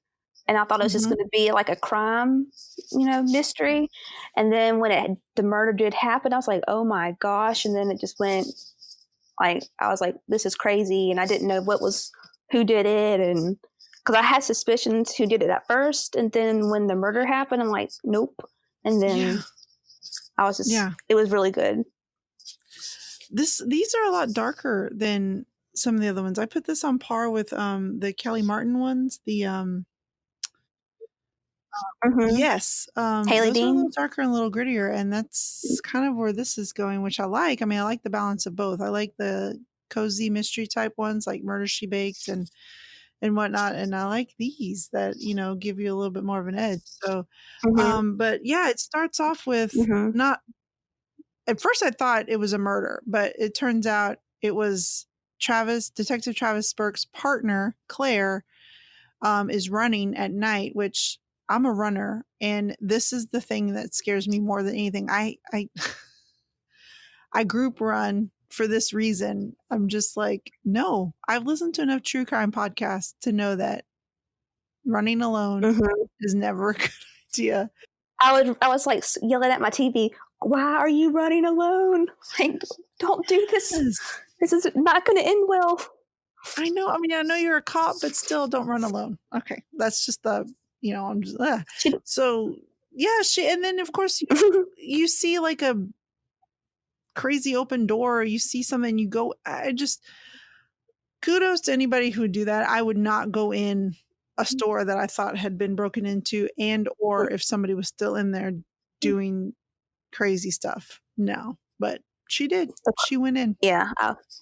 [SPEAKER 2] and I thought it was just
[SPEAKER 1] mhm.
[SPEAKER 2] gonna be, like, a crime, mystery, and then when the murder did happen, I was like, "Oh my gosh," and then it just went like, I was like, "This is crazy," and I didn't know who did it, and because I had suspicions who did it at first, and then when the murder happened, I'm like, "Nope," and
[SPEAKER 1] Yeah,
[SPEAKER 2] then I was just
[SPEAKER 1] yeah.
[SPEAKER 2] it was really good.
[SPEAKER 1] These are a lot darker than some of the other ones. I put this on par with, the Kelly Martin ones,
[SPEAKER 2] Mhm.
[SPEAKER 1] yes,
[SPEAKER 2] Haley
[SPEAKER 1] those are a little
[SPEAKER 2] Dean?
[SPEAKER 1] darker and a little grittier, and that's kind of where this is going, which I like. I mean, I like the balance of both. I like the cozy mystery type ones like Murder, She Baked and whatnot, and I like these that, give you a little bit more of an edge, so,
[SPEAKER 2] Mhm,
[SPEAKER 1] but yeah, it starts off with
[SPEAKER 2] mhm.
[SPEAKER 1] not at first I thought it was a murder, but it turns out it was Detective Travis Burke's partner, Claire, is running at night, which I'm a runner, and this is the thing that scares me more than anything. I I group run for this reason. I'm just like, no, I've listened to enough true crime podcasts to know that running alone
[SPEAKER 2] Mhm.
[SPEAKER 1] is never a good idea.
[SPEAKER 2] I was, like, yelling at my TV, "Why are you running alone? Like, don't do this.
[SPEAKER 1] Yes.
[SPEAKER 2] This is not gonna end well."
[SPEAKER 1] I know. I mean, I know you're a cop, but still don't run alone. Okay. That's just I'm just,
[SPEAKER 2] She
[SPEAKER 1] so yeah, and then of course, you see like a crazy open door, or you see something, you go, I just, kudos to anybody who would do that. I would not go in a store that I thought had been broken into and or if somebody was still in there doing crazy stuff. No, but she did. She went in.
[SPEAKER 2] Yeah,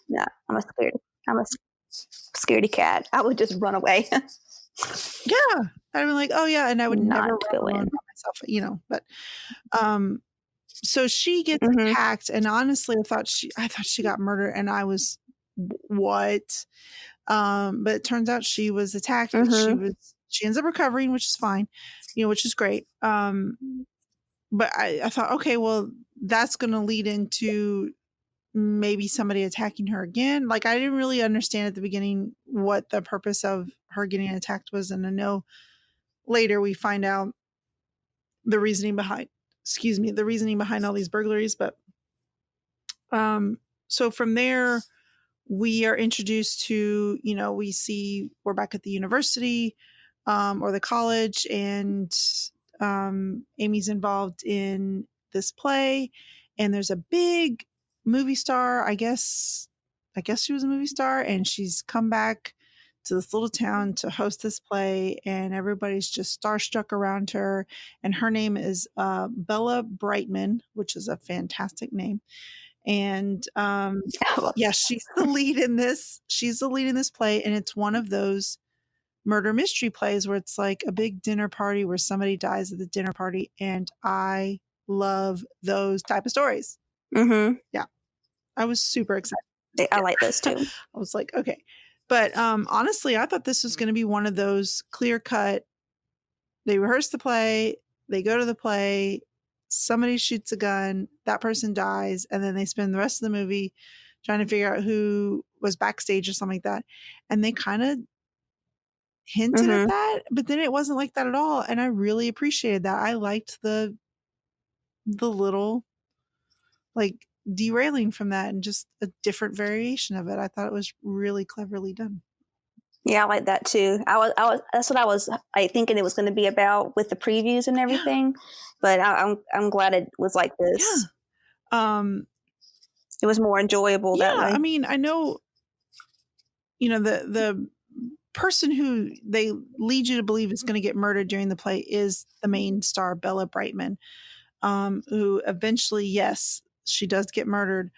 [SPEAKER 2] yeah, I'm a scaredy cat. I would just run away,
[SPEAKER 1] Yeah. I'd be like, "Oh, yeah," and I would never
[SPEAKER 2] not
[SPEAKER 1] run
[SPEAKER 2] go
[SPEAKER 1] alone
[SPEAKER 2] in.
[SPEAKER 1] by myself, but, um, so she gets
[SPEAKER 2] Mhm,
[SPEAKER 1] attacked, and honestly, I thought she got murdered, and I was, What?" But it turns out she was attacked, but
[SPEAKER 2] mhm,
[SPEAKER 1] she ends up recovering, which is fine, which is great. But I thought, "Okay, well, that's gonna lead into maybe somebody attacking her again." Like, I didn't really understand at the beginning what the purpose of her getting attacked was, and I know later we find out the reasoning behind the reasoning behind all these burglaries, but, so from there we are introduced to, we're back at the university, or the college, and Amy's involved in this play, and there's a big movie star. I guess she was a movie star, and she's come back to this little town to host this play, and everybody's just starstruck around her. And her name is Bella Brightman, which is a fantastic name. And, yeah, she's the lead in this. She's the lead in this play, and it's one of those murder mystery plays where it's like a big dinner party where somebody dies at the dinner party, and I love those type of stories.
[SPEAKER 2] mhm.
[SPEAKER 1] Yeah, I was super excited.
[SPEAKER 2] I
[SPEAKER 1] Yeah.
[SPEAKER 2] like those too.
[SPEAKER 1] I was like, "Okay." But, honestly, I thought this was gonna be one of those clear cut. They rehearse the play, they go to the play, somebody shoots a gun, that person dies, and then they spend the rest of the movie trying to figure out who was backstage or something like that, and they kinda hinted at
[SPEAKER 2] Mhm.
[SPEAKER 1] that, but then it wasn't like that at all, and I really appreciated that. I liked the little, like, derailing from that and just a different variation of it. I thought it was really cleverly done.
[SPEAKER 2] Yeah, I like that too. I was that's what I was, like, thinking it was gonna be about with the previews and
[SPEAKER 1] Yeah,
[SPEAKER 2] everything, but I'm glad it was like
[SPEAKER 1] yeah.
[SPEAKER 2] this.
[SPEAKER 1] Um,
[SPEAKER 2] It was more enjoyable
[SPEAKER 1] yeah,
[SPEAKER 2] that
[SPEAKER 1] I
[SPEAKER 2] way.
[SPEAKER 1] mean, I know, the person who they lead you to believe is gonna get murdered during the play is the main star, Bella Brightman, who eventually, yes, she does get murdered,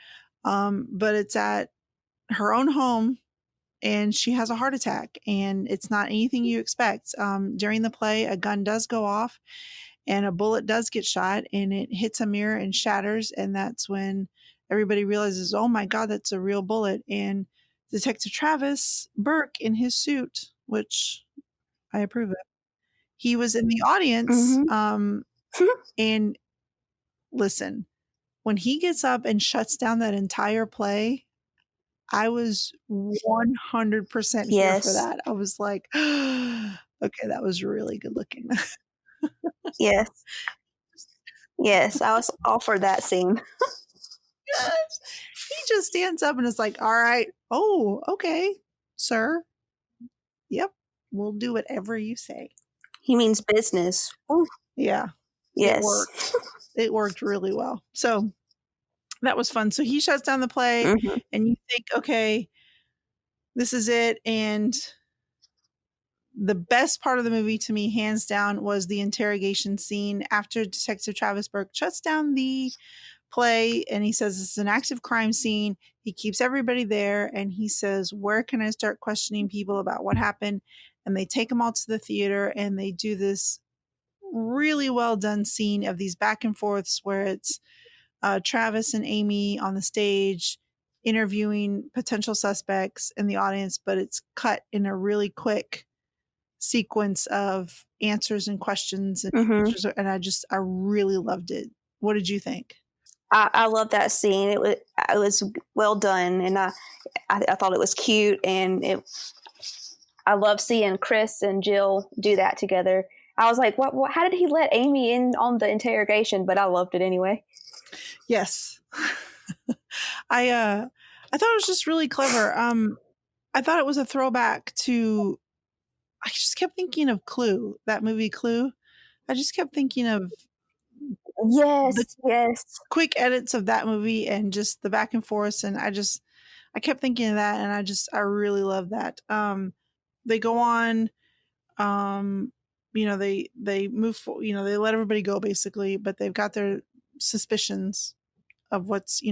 [SPEAKER 1] but it's at her own home, and she has a heart attack, and it's not anything you expect. During the play, a gun does go off, and a bullet does get shot, and it hits a mirror and shatters, and that's when everybody realizes, "Oh my god, that's a real bullet," and Detective Travis Burke in his suit, which I approve of, he was in the audience,
[SPEAKER 2] Mhm.
[SPEAKER 1] and listen, when he gets up and shuts down that entire play, I was 100% here for
[SPEAKER 2] Yes.
[SPEAKER 1] that. I was like, "Okay, that was really good looking."
[SPEAKER 2] Yes. Yes, I was all for that scene.
[SPEAKER 1] Yes. He just stands up and is like, "Alright. Oh, okay, sir. Yep. We'll do whatever you say."
[SPEAKER 2] He means business. Ooh,
[SPEAKER 1] Yeah, it
[SPEAKER 2] yes.
[SPEAKER 1] worked. It worked really well. So, that was fun. So he shuts down the play,
[SPEAKER 2] Mhm.
[SPEAKER 1] and you think, "Okay, this is it," and the best part of the movie to me, hands down, was the interrogation scene after Detective Travis Burke shuts down the play and he says it's an active crime scene. He keeps everybody there and he says, "Where can I start questioning people about what happened?" And they take them all to the theater and they do this really well done scene of these back and forths where it's Travis and Amy on the stage interviewing potential suspects in the audience, but it's cut in a really quick sequence of answers and questions and
[SPEAKER 2] Mhm.
[SPEAKER 1] answers, and I really loved it. What did you think?
[SPEAKER 2] I love that scene. It was well done, and I thought it was cute, and it I love seeing Chris and Jill do that together. I was like, what how did he let Amy in on the interrogation? But I loved it anyway.
[SPEAKER 1] Yes. I, uh, I thought it was just really clever. I thought it was a throwback to I just kept thinking of Clue, that movie Clue. I just kept thinking of the
[SPEAKER 2] Yes, yes.
[SPEAKER 1] quick edits of that movie and just the back and forth, and I kept thinking of that, and I really love that. They go on, um, they move they let everybody go basically, but they've got their suspicions of what's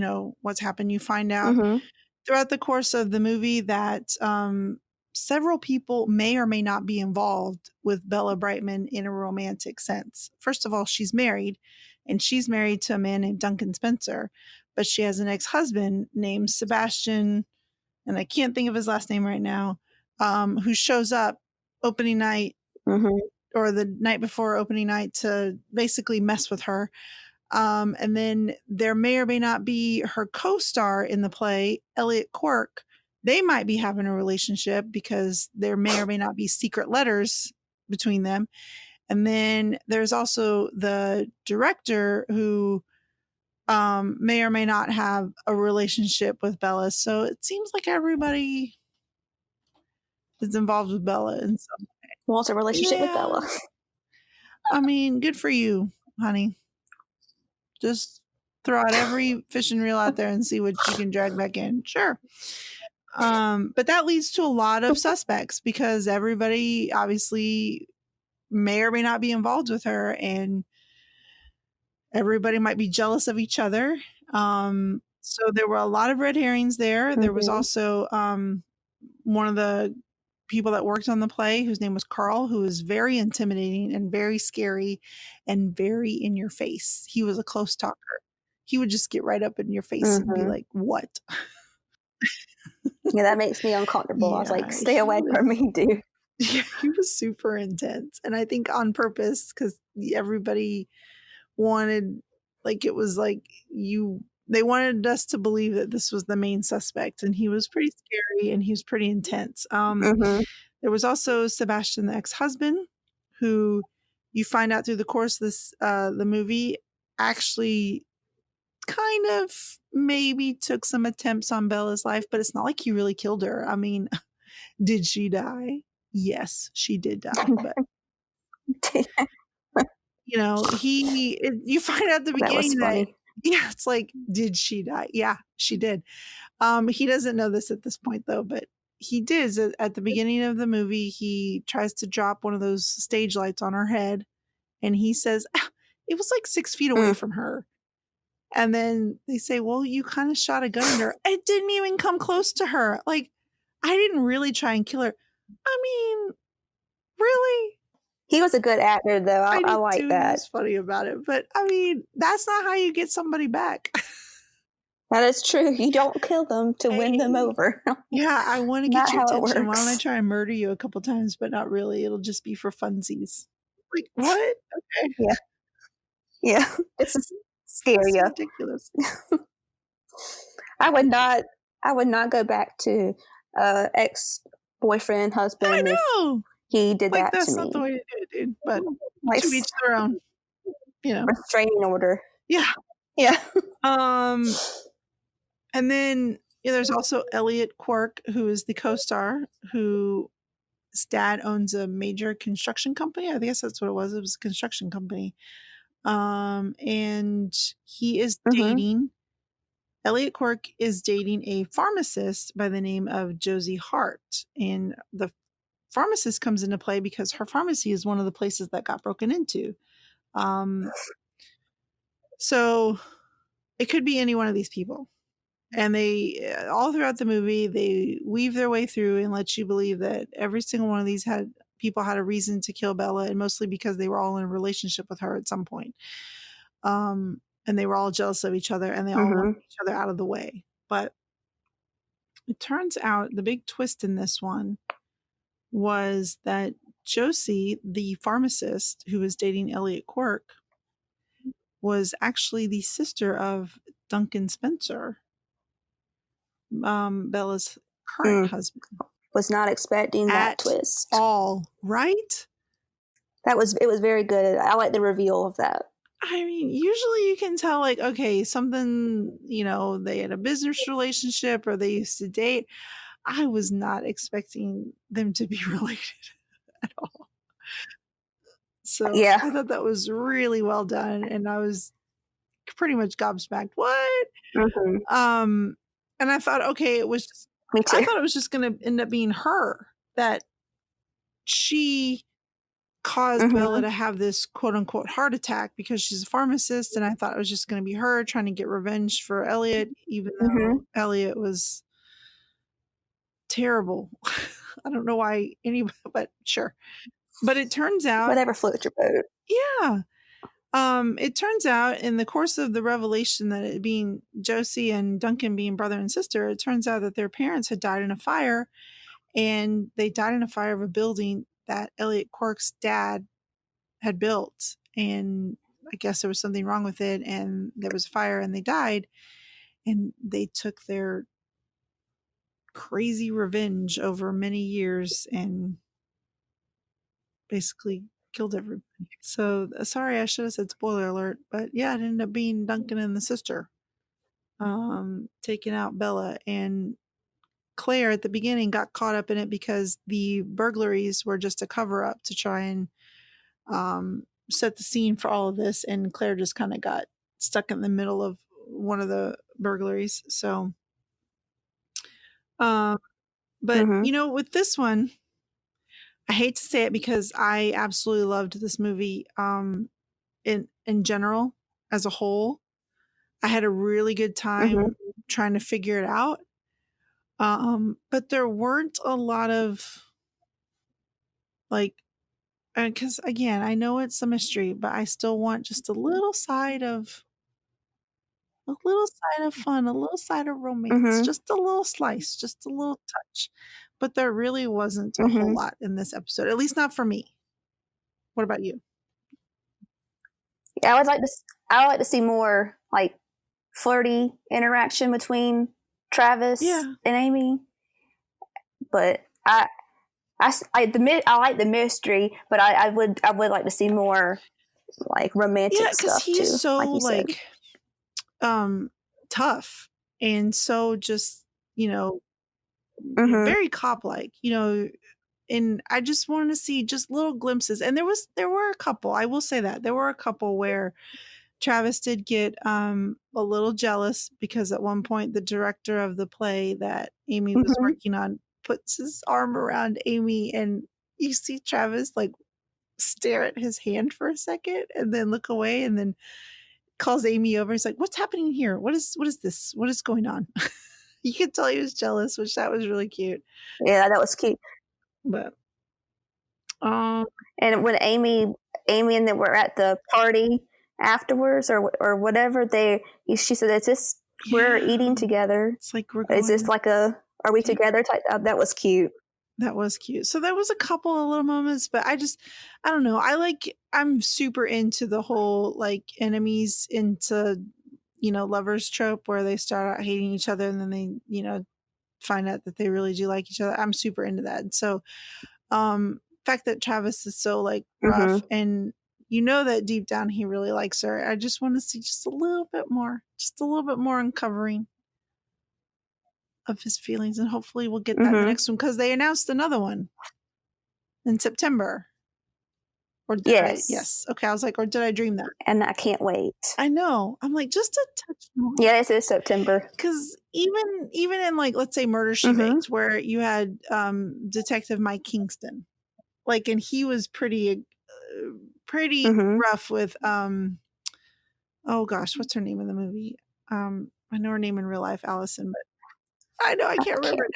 [SPEAKER 1] happened. You find out
[SPEAKER 2] Mhm.
[SPEAKER 1] throughout the course of the movie that several people may or may not be involved with Bella Brightman in a romantic sense. First of all, she's married, and she's married to a man named Duncan Spencer, but she has an ex husband named Sebastian, and I can't think of his last name right now, who shows up opening night
[SPEAKER 2] Mhm.
[SPEAKER 1] or the night before opening night to basically mess with her. And then there may or may not be her co-star in the play, Elliot Quirk. They might be having a relationship because there may or may not be secret letters between them. And then there's also the director who may or may not have a relationship with Bella. So it seems like everybody is involved with Bella. And so,
[SPEAKER 2] Wants a relationship with
[SPEAKER 1] yeah,
[SPEAKER 2] Bella.
[SPEAKER 1] I mean, good for you, honey. Just throw out every fishing reel out there and see what you can drag back in. Sure. But that leads to a lot of suspects because everybody obviously may or may not be involved with her, and everybody might be jealous of each other. So there were a lot of red herrings there. There was
[SPEAKER 2] Mhm.
[SPEAKER 1] also one of the people that worked on the play whose name was Carl, who was very intimidating and very scary and very in your face. He was a close talker. He would just get right up in your face and be
[SPEAKER 2] Mhm.
[SPEAKER 1] like, "What?"
[SPEAKER 2] Yeah, that makes me uncomfortable. I was like,
[SPEAKER 1] Yeah,
[SPEAKER 2] "Stay
[SPEAKER 1] he
[SPEAKER 2] away
[SPEAKER 1] was
[SPEAKER 2] from me, dude."
[SPEAKER 1] yeah, he was super intense, and I think on purpose because everybody wanted it was like you they wanted us to believe that this was the main suspect, and he was pretty scary, and he was pretty intense.
[SPEAKER 2] Mhm.
[SPEAKER 1] There was also Sebastian, the ex-husband, who you find out through the course of the movie actually kind of maybe took some attempts on Bella's life, but it's not like he really killed her. I mean, did she die? Yes, she did die, but you find out at the
[SPEAKER 2] That was
[SPEAKER 1] beginning that
[SPEAKER 2] funny.
[SPEAKER 1] yeah, it's like, did she die? Yeah, she did. He doesn't know this at this point though, but he did. At the beginning of the movie, he tries to drop one of those stage lights on her head, and he says, "Ah, it was like 6 feet away
[SPEAKER 2] Mm.
[SPEAKER 1] from her." And then they say, "Well, you kind of shot a gun at her." It didn't even come close to her. Like, I didn't really try and kill her. I mean, really?
[SPEAKER 2] He was a good actor, though.
[SPEAKER 1] I
[SPEAKER 2] I
[SPEAKER 1] did
[SPEAKER 2] like
[SPEAKER 1] too. He
[SPEAKER 2] that.
[SPEAKER 1] was funny about it. But I mean, that's not how you get somebody back.
[SPEAKER 2] That is true. You don't kill them to win them
[SPEAKER 1] Hey,
[SPEAKER 2] over.
[SPEAKER 1] yeah, I want to get
[SPEAKER 2] Not
[SPEAKER 1] your
[SPEAKER 2] how it
[SPEAKER 1] attention. Why don't I
[SPEAKER 2] works.
[SPEAKER 1] try and murder you a couple times, but not really? It'll just be for funsies. Like, what? Okay.
[SPEAKER 2] Yeah. Yeah. This is
[SPEAKER 1] That's
[SPEAKER 2] scary,
[SPEAKER 1] so
[SPEAKER 2] yeah.
[SPEAKER 1] ridiculous.
[SPEAKER 2] I would not I would not go back to, ex-boyfriend,
[SPEAKER 1] I
[SPEAKER 2] husband if
[SPEAKER 1] know!
[SPEAKER 2] he did
[SPEAKER 1] Like,
[SPEAKER 2] that to
[SPEAKER 1] that's not the
[SPEAKER 2] me.
[SPEAKER 1] way to do it, dude, but
[SPEAKER 2] Like,
[SPEAKER 1] to each their own, you know?
[SPEAKER 2] restraining order.
[SPEAKER 1] Yeah.
[SPEAKER 2] Yeah.
[SPEAKER 1] Um, and then, there's also Elliot Quirk, who is the co-star, whose dad owns a major construction company. I guess that's what it was. It was a construction company. And he is
[SPEAKER 2] Mhm.
[SPEAKER 1] dating Elliot Quirk is dating a pharmacist by the name of Josie Hart. And the pharmacist comes into play because her pharmacy is one of the places that got broken into. Um, so it could be any one of these people. And they, all throughout the movie, they weave their way through and let you believe that every single one of these people had a reason to kill Bella, and mostly because they were all in a relationship with her at some point. And they were all jealous of each other, and they all wanted
[SPEAKER 2] Mhm.
[SPEAKER 1] each other out of the way. But it turns out the big twist in this one was that Josie, the pharmacist who was dating Elliot Quirk, was actually the sister of Duncan Spencer, Bella's current
[SPEAKER 2] Mm.
[SPEAKER 1] husband.
[SPEAKER 2] Was not expecting that
[SPEAKER 1] At
[SPEAKER 2] twist.
[SPEAKER 1] all, right?
[SPEAKER 2] It was very good. I like the reveal of that.
[SPEAKER 1] I mean, usually you can tell, like, okay, something, they had a business relationship or they used to date. I was not expecting them to be related at all. So
[SPEAKER 2] Yeah.
[SPEAKER 1] I thought that was really well done, and I was pretty much gobsmacked. What?
[SPEAKER 2] Mhm.
[SPEAKER 1] Um, and I thought, okay,
[SPEAKER 2] Me
[SPEAKER 1] I
[SPEAKER 2] too.
[SPEAKER 1] thought it was just gonna end up being her, that she caused Bella
[SPEAKER 2] Mhm.
[SPEAKER 1] to have this quote unquote heart attack because she's a pharmacist, and I thought it was just gonna be her trying to get revenge for Elliot, even though
[SPEAKER 2] Mhm.
[SPEAKER 1] Elliot was terrible. I don't know why anybody, but sure. But it turns out,
[SPEAKER 2] Whatever floats your boat.
[SPEAKER 1] yeah. It turns out in the course of the revelation that it being Josie and Duncan being brother and sister, it turns out that their parents had died in a fire, and they died in a fire of a building that Elliot Quirk's dad had built. And I guess there was something wrong with it, and there was a fire, and they died. And they took their crazy revenge over many years and basically killed everybody. So sorry, I should have said spoiler alert, but yeah, it ended up being Duncan and the sister taking out Bella. And Claire at the beginning got caught up in it because the burglaries were just a cover up to try and set the scene for all of this. And Claire just kind of got stuck in the middle of one of the burglaries. So, um, but
[SPEAKER 2] Mhm.
[SPEAKER 1] with this one, I hate to say it because I absolutely loved this movie. In general, as a whole, I had a really good
[SPEAKER 2] Mhm.
[SPEAKER 1] time trying to figure it out. But there weren't a lot of, like, because again, I know it's a mystery, but I still want just a little side of fun, a little side of romance,
[SPEAKER 2] Mhm.
[SPEAKER 1] just a little slice, just a little touch. But there really wasn't a whole
[SPEAKER 2] Mhm.
[SPEAKER 1] lot in this episode, at least not for me. What about you?
[SPEAKER 2] Yeah, I would like to see more like flirty interaction between Travis
[SPEAKER 1] Yeah.
[SPEAKER 2] and Amy, but I like the mystery, but I would like to see more like
[SPEAKER 1] Yeah,
[SPEAKER 2] romantic
[SPEAKER 1] because
[SPEAKER 2] stuff
[SPEAKER 1] he's
[SPEAKER 2] too,
[SPEAKER 1] so,
[SPEAKER 2] like you said.
[SPEAKER 1] like, um, tough and so just,
[SPEAKER 2] Mhm.
[SPEAKER 1] very cop-like, and I just wanted to see just little glimpses. And there were a couple, I will say that. There were a couple where Travis did get a little jealous because at one point the director of the play that Amy was
[SPEAKER 2] Mhm.
[SPEAKER 1] working on puts his arm around Amy, and you see Travis like stare at his hand for a second and then look away and then calls Amy over. He's like, "What's happening here? What is this? What is going on?" You could tell he was jealous, which that was really cute.
[SPEAKER 2] Yeah, that was cute.
[SPEAKER 1] But um
[SPEAKER 2] And when Amy and them were at the party afterwards or whatever, she said, "Is this we're
[SPEAKER 1] yeah,
[SPEAKER 2] eating together?
[SPEAKER 1] it's like we're
[SPEAKER 2] Is this
[SPEAKER 1] going,
[SPEAKER 2] like a are we
[SPEAKER 1] yeah.
[SPEAKER 2] together?" Type. That was cute.
[SPEAKER 1] That was cute. So there was a couple of little moments, but I don't know. I'm super into the whole like enemies into, lovers trope where they start out hating each other and then they, find out that they really do like each other. I'm super into that. And so, fact that Travis is so like rough
[SPEAKER 2] Mhm.
[SPEAKER 1] and that deep down he really likes her. I just want to see just a little bit more uncovering of his feelings, and hopefully we'll get that in the
[SPEAKER 2] Mhm.
[SPEAKER 1] next one because they announced another one in September. Or did I?
[SPEAKER 2] Yes.
[SPEAKER 1] Yes. Okay. I was like, or did I dream that?
[SPEAKER 2] And I can't wait.
[SPEAKER 1] I know. I'm like, just a touch more.
[SPEAKER 2] Yeah, this is September.
[SPEAKER 1] Because even in like, let's say Murder She
[SPEAKER 2] Mhm.
[SPEAKER 1] Baked, where you had Detective Mike Kingston, like, and he was pretty
[SPEAKER 2] Mhm.
[SPEAKER 1] rough with oh gosh, what's her name in the movie? I know her name in real life, Allison, but I know I
[SPEAKER 2] I
[SPEAKER 1] can't remember
[SPEAKER 2] can't
[SPEAKER 1] it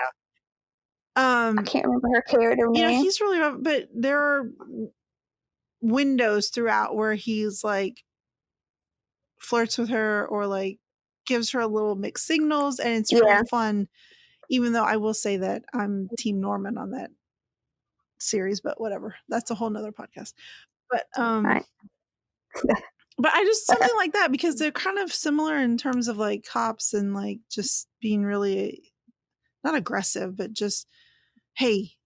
[SPEAKER 1] now.
[SPEAKER 2] I can't remember her character name.
[SPEAKER 1] He's really rough, but there are windows throughout where he's like flirts with her or like gives her a little mixed signals, and it's really
[SPEAKER 2] Yeah.
[SPEAKER 1] fun. Even though I will say that I'm Team Norman on that series, but whatever. That's a whole nother podcast. But
[SPEAKER 2] Right.
[SPEAKER 1] but I just something like that because they're kind of similar in terms of like cops and like just being really not aggressive, but just hey,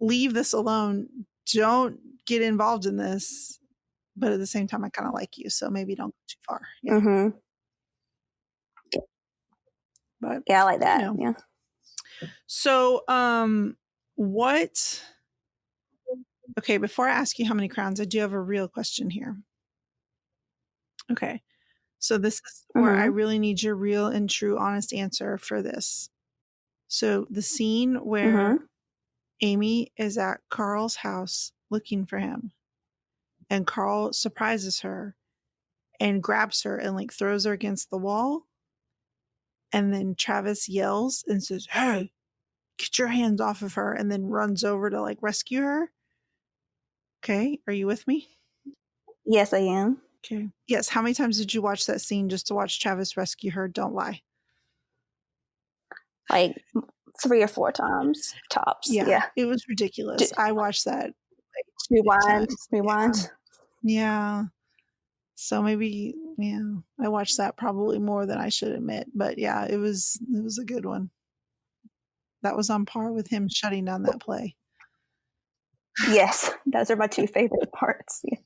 [SPEAKER 1] leave this alone. Don't get involved in this. But at the same time, I kind of like you, so maybe don't go too far. Yeah,
[SPEAKER 2] Mhm.
[SPEAKER 1] but
[SPEAKER 2] Yeah, I like
[SPEAKER 1] you
[SPEAKER 2] that.
[SPEAKER 1] know.
[SPEAKER 2] Yeah.
[SPEAKER 1] So, what? Okay, before I ask you how many crowns, I do have a real question here. Okay, so this is where I
[SPEAKER 2] Mhm.
[SPEAKER 1] really need your real and true, honest answer for this. So, the scene where
[SPEAKER 2] Mhm.
[SPEAKER 1] Amy is at Carl's house looking for him, and Carl surprises her and grabs her and like throws her against the wall. And then Travis yells and says, "Hey, get your hands off of her," and then runs over to like rescue her. Okay, are you with me?
[SPEAKER 2] Yes, I am.
[SPEAKER 1] Okay. Yes. How many times did you watch that scene just to watch Travis rescue her? Don't lie.
[SPEAKER 2] Like 3 or 4 times tops.
[SPEAKER 1] Yeah,
[SPEAKER 2] Yeah.
[SPEAKER 1] it was
[SPEAKER 2] D
[SPEAKER 1] ridiculous. I watched that like too many
[SPEAKER 2] rewind,
[SPEAKER 1] times. Yeah.
[SPEAKER 2] rewind.
[SPEAKER 1] Yeah. So maybe, yeah, I watched that probably more than I should admit. But yeah, it was a good one. That was on par with him shutting down that play.
[SPEAKER 2] Yes, those are my 2 favorite parts. Yeah.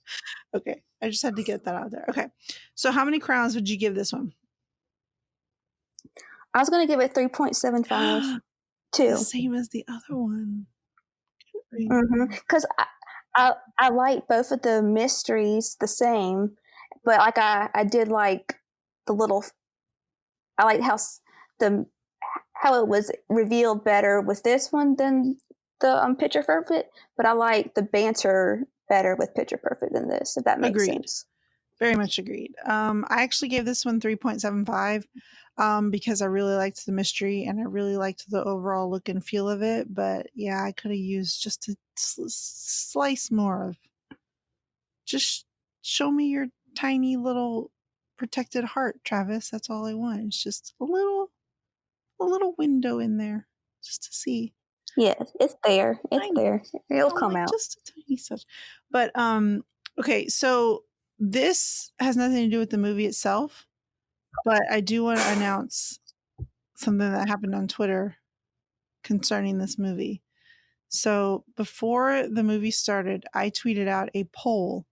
[SPEAKER 1] Okay. I just had to get that out there. Okay. So how many crowns would you give this one?
[SPEAKER 2] I was gonna give it 3.75
[SPEAKER 1] The
[SPEAKER 2] too.
[SPEAKER 1] same as the other one. Right.
[SPEAKER 2] Mhm. 'Cause I like both of the mysteries the same, but, like, I did like the little I like the how it was revealed better with this one than the, Picture Perfect, but I like the banter better with Picture Perfect than this, if that makes
[SPEAKER 1] Agreed.
[SPEAKER 2] sense.
[SPEAKER 1] Very much agreed. I actually gave this one 3.75 because I really liked the mystery and I really liked the overall look and feel of it. But yeah, I could have used just a slice more of just show me your tiny little protected heart, Travis. That's all I want. It's just a little window in there just to see.
[SPEAKER 2] Yes, it's there, it's
[SPEAKER 1] I know.
[SPEAKER 2] there. It'll
[SPEAKER 1] I'm
[SPEAKER 2] come
[SPEAKER 1] like,
[SPEAKER 2] out.
[SPEAKER 1] just a tiny touch. But, okay, so this has nothing to do with the movie itself, but I do wanna announce something that happened on Twitter concerning this movie. So, before the movie started, I tweeted out a poll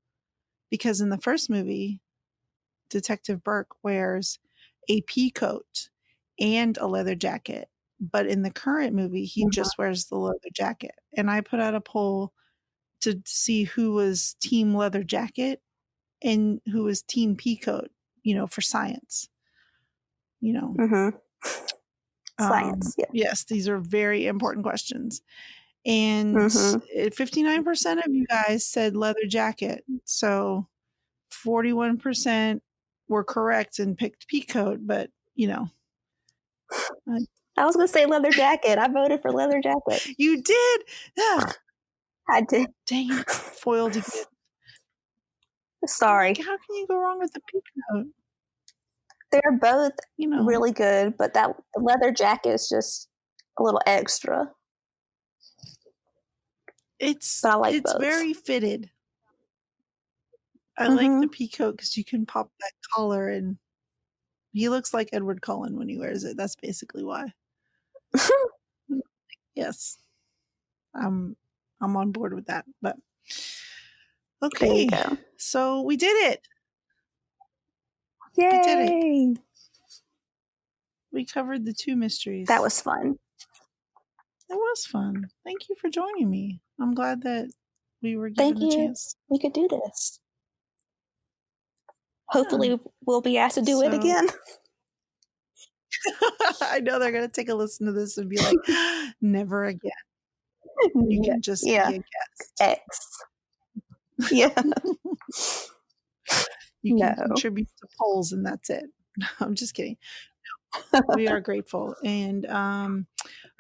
[SPEAKER 1] because in the first movie, Detective Burke wears a pea coat and a leather jacket, but in the current movie, he
[SPEAKER 2] Mhm.
[SPEAKER 1] just wears the leather jacket, and I put out a poll to see who was team leather jacket and who was team peacoat, for science, you know.
[SPEAKER 2] Mhm. Science, yeah.
[SPEAKER 1] Yes, these are very important questions. And
[SPEAKER 2] Mhm.
[SPEAKER 1] 59% of you guys said leather jacket. So 41% were correct and picked peacoat, but uh,
[SPEAKER 2] I was gonna say leather jacket. I voted for leather jacket.
[SPEAKER 1] you did. Ah,
[SPEAKER 2] I did.
[SPEAKER 1] dang it. Foiled again. I'm like,
[SPEAKER 2] Sorry.
[SPEAKER 1] how can you go wrong with a peacoat?
[SPEAKER 2] They're both
[SPEAKER 1] You know,
[SPEAKER 2] really good, but that the leather jacket is just a little extra. but I like
[SPEAKER 1] It's
[SPEAKER 2] both.
[SPEAKER 1] very fitted. I like the
[SPEAKER 2] Mhm.
[SPEAKER 1] peacoat because you can pop that collar, and he looks like Edward Cullen when he wears it. That's basically why. Mm, yes, I'm I'm on board with that. But
[SPEAKER 2] There you
[SPEAKER 1] okay,
[SPEAKER 2] go.
[SPEAKER 1] so we did it. We did it.
[SPEAKER 2] Yay!
[SPEAKER 1] We covered the 2
[SPEAKER 2] That
[SPEAKER 1] mysteries.
[SPEAKER 2] was fun.
[SPEAKER 1] It was fun. Thank you for joining me. I'm glad that we were given
[SPEAKER 2] Thank
[SPEAKER 1] the
[SPEAKER 2] you.
[SPEAKER 1] chance.
[SPEAKER 2] We could do this.
[SPEAKER 1] Yeah.
[SPEAKER 2] Hopefully, we'll be asked to do it
[SPEAKER 1] So
[SPEAKER 2] again.
[SPEAKER 1] I know they're gonna take a listen to this and be like, "Never again. You
[SPEAKER 2] No,
[SPEAKER 1] can just be
[SPEAKER 2] yeah,
[SPEAKER 1] a guest."
[SPEAKER 2] X. Yeah.
[SPEAKER 1] You can
[SPEAKER 2] No.
[SPEAKER 1] contribute to polls and that's it. I'm just kidding. We are grateful. And,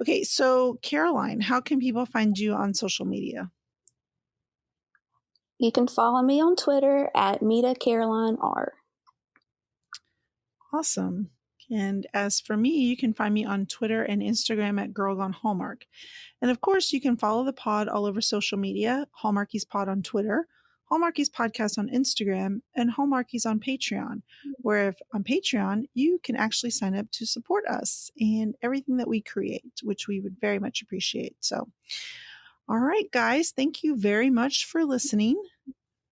[SPEAKER 1] okay, so Caroline, how can people find you on social media?
[SPEAKER 2] You can follow me on Twitter at Meta Caroline R.
[SPEAKER 1] Awesome. And as for me, you can find me on Twitter and Instagram at Girl Gone Hallmark. And of course, you can follow the pod all over social media, Hallmarkies Pod on Twitter, Hallmarkies Podcast on Instagram, and Hallmarkies on Patreon, where if on Patreon, you can actually sign up to support us and everything that we create, which we would very much appreciate. So, all right, guys, thank you very much for listening.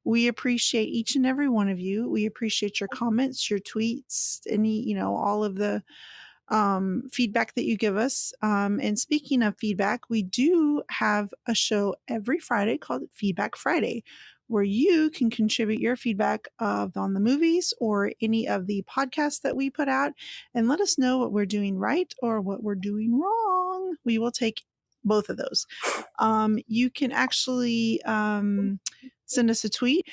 [SPEAKER 1] We appreciate each and every one of you. We appreciate your comments, your tweets, all of the feedback that you give us. And speaking of feedback, we do have a show every Friday called Feedback Friday, where you can contribute your feedback on the movies or any of the podcasts that we put out and let us know what we're doing right or what we're doing wrong. We will take both of those. You can actually send us a tweet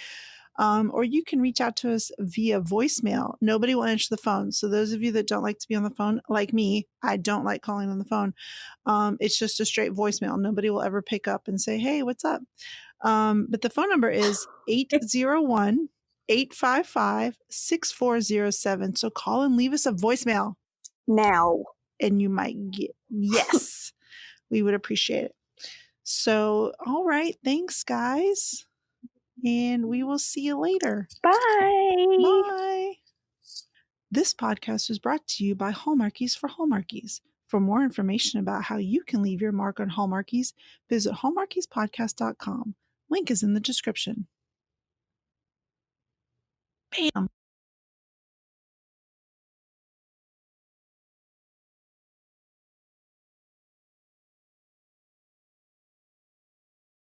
[SPEAKER 1] or you can reach out to us via voicemail. Nobody will answer the phone. So, those of you that don't like to be on the phone, like me, I don't like calling on the phone. It's just a straight voicemail. Nobody will ever pick up and say, "Hey, what's up?" But the phone number is 801 855 6407. So, call and leave us a voicemail,
[SPEAKER 2] Now.
[SPEAKER 1] and you might get, yes, we would appreciate it. So, all right. Thanks, guys. And we will see you later.
[SPEAKER 2] Bye.
[SPEAKER 1] Bye. This podcast was brought to you by Hallmarkies for Hallmarkies. For more information about how you can leave your mark on Hallmarkies, visit hallmarkiespodcast.com. Link is in the description. Bam.